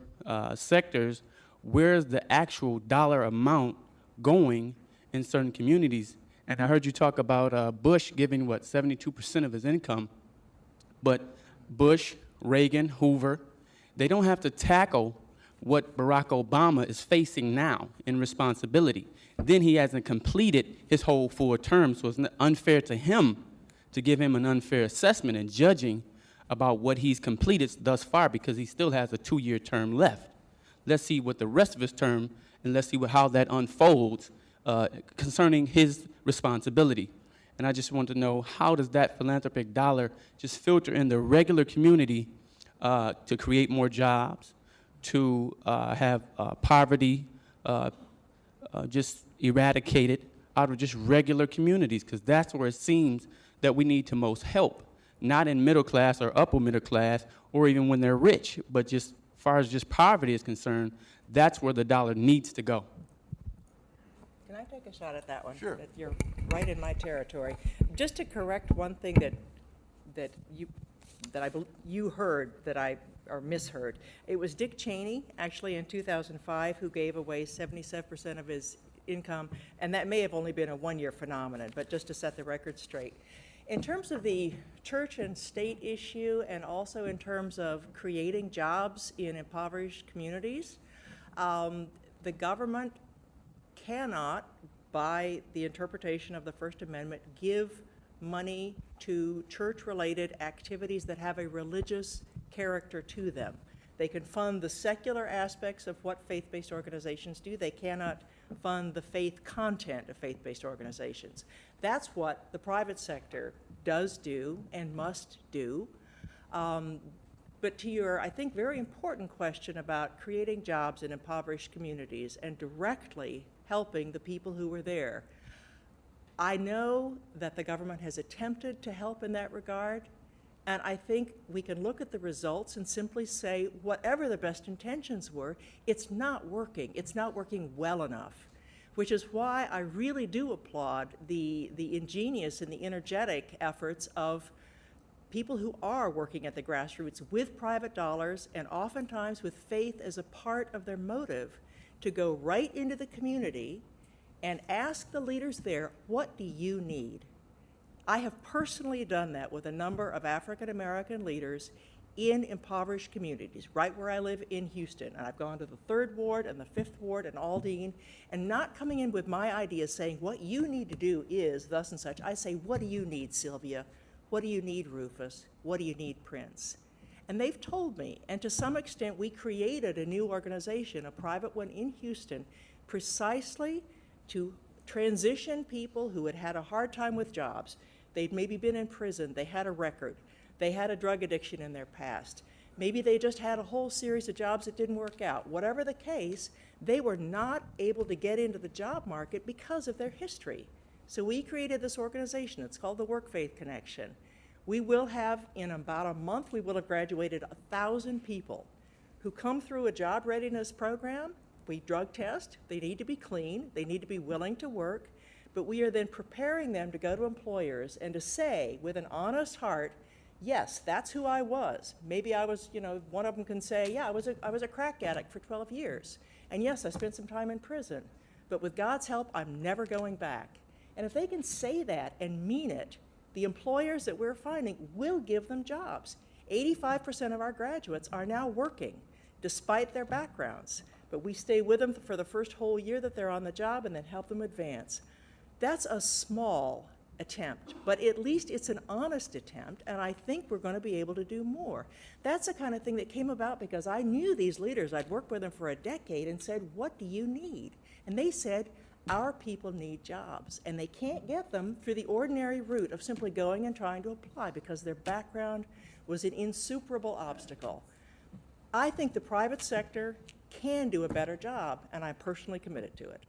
sectors where's the actual dollar amount going in certain communities. And I heard you talk about Bush giving, 72% of his income, but Bush, Reagan, Hoover, they don't have to tackle what Barack Obama is facing now in responsibility. Then he hasn't completed his whole full term, so it's unfair to him to give him an unfair assessment and judging about what he's completed thus far, because he still has a 2-year term left. Let's see what the rest of his term, and let's see how that unfolds concerning his responsibility. And I just want to know, how does that philanthropic dollar just filter in the regular community to create more jobs, to have poverty just eradicated out of just regular communities? Because that's where it seems that we need to most help, not in middle class or upper middle class, or even when they're rich, but just as far as just poverty is concerned, that's where the dollar needs to go. Can I take a shot at that one? Sure. That you're right in my territory. Just to correct one thing that you heard that I or misheard. It was Dick Cheney, actually in 2005, who gave away 77% of his income, and that may have only been a one-year phenomenon, but just to set the record straight. In terms of the church and state issue, and also in terms of creating jobs in impoverished communities, the government cannot, by the interpretation of the First Amendment, give money to church-related activities that have a religious character to them. They can fund the secular aspects of what faith-based organizations do. They cannot fund the faith content of faith-based organizations. That's what the private sector does do and must do. But to your, I think, very important question about creating jobs in impoverished communities and directly helping the people who were there. I know that the government has attempted to help in that regard, and I think we can look at the results and simply say, whatever the best intentions were, it's not working. It's not working well enough, which is why I really do applaud the ingenious and the energetic efforts of people who are working at the grassroots with private dollars and oftentimes with faith as a part of their motive to go right into the community and ask the leaders there, what do you need? I have personally done that with a number of African American leaders in impoverished communities, right where I live in Houston. And I've gone to the 3rd Ward and the 5th Ward and Aldine, and not coming in with my ideas saying, what you need to do is thus and such. I say, what do you need, Sylvia? What do you need, Rufus? What do you need, Prince? And they've told me, and to some extent we created a new organization, a private one in Houston, precisely to transition people who had had a hard time with jobs. They'd maybe been in prison, they had a record, they had a drug addiction in their past. Maybe they just had a whole series of jobs that didn't work out. Whatever the case, they were not able to get into the job market because of their history. So we created this organization. It's called the Work Faith Connection. We will have, in about a month, we will have graduated 1,000 people who come through a job readiness program. We drug test. They need to be clean. They need to be willing to work. But we are then preparing them to go to employers and to say, with an honest heart, yes, that's who I was. Maybe I was, one of them can say, yeah, I was a crack addict for 12 years. And yes, I spent some time in prison. But with God's help, I'm never going back. And if they can say that and mean it, the employers that we're finding will give them jobs. 85% of our graduates are now working, despite their backgrounds. But we stay with them for the first whole year that they're on the job and then help them advance. That's a small attempt, but at least it's an honest attempt, and I think we're going to be able to do more. That's the kind of thing that came about because I knew these leaders. I'd worked with them for a decade and said, what do you need? And they said, our people need jobs, and they can't get them through the ordinary route of simply going and trying to apply because their background was an insuperable obstacle. I think the private sector can do a better job, and I'm personally committed to it.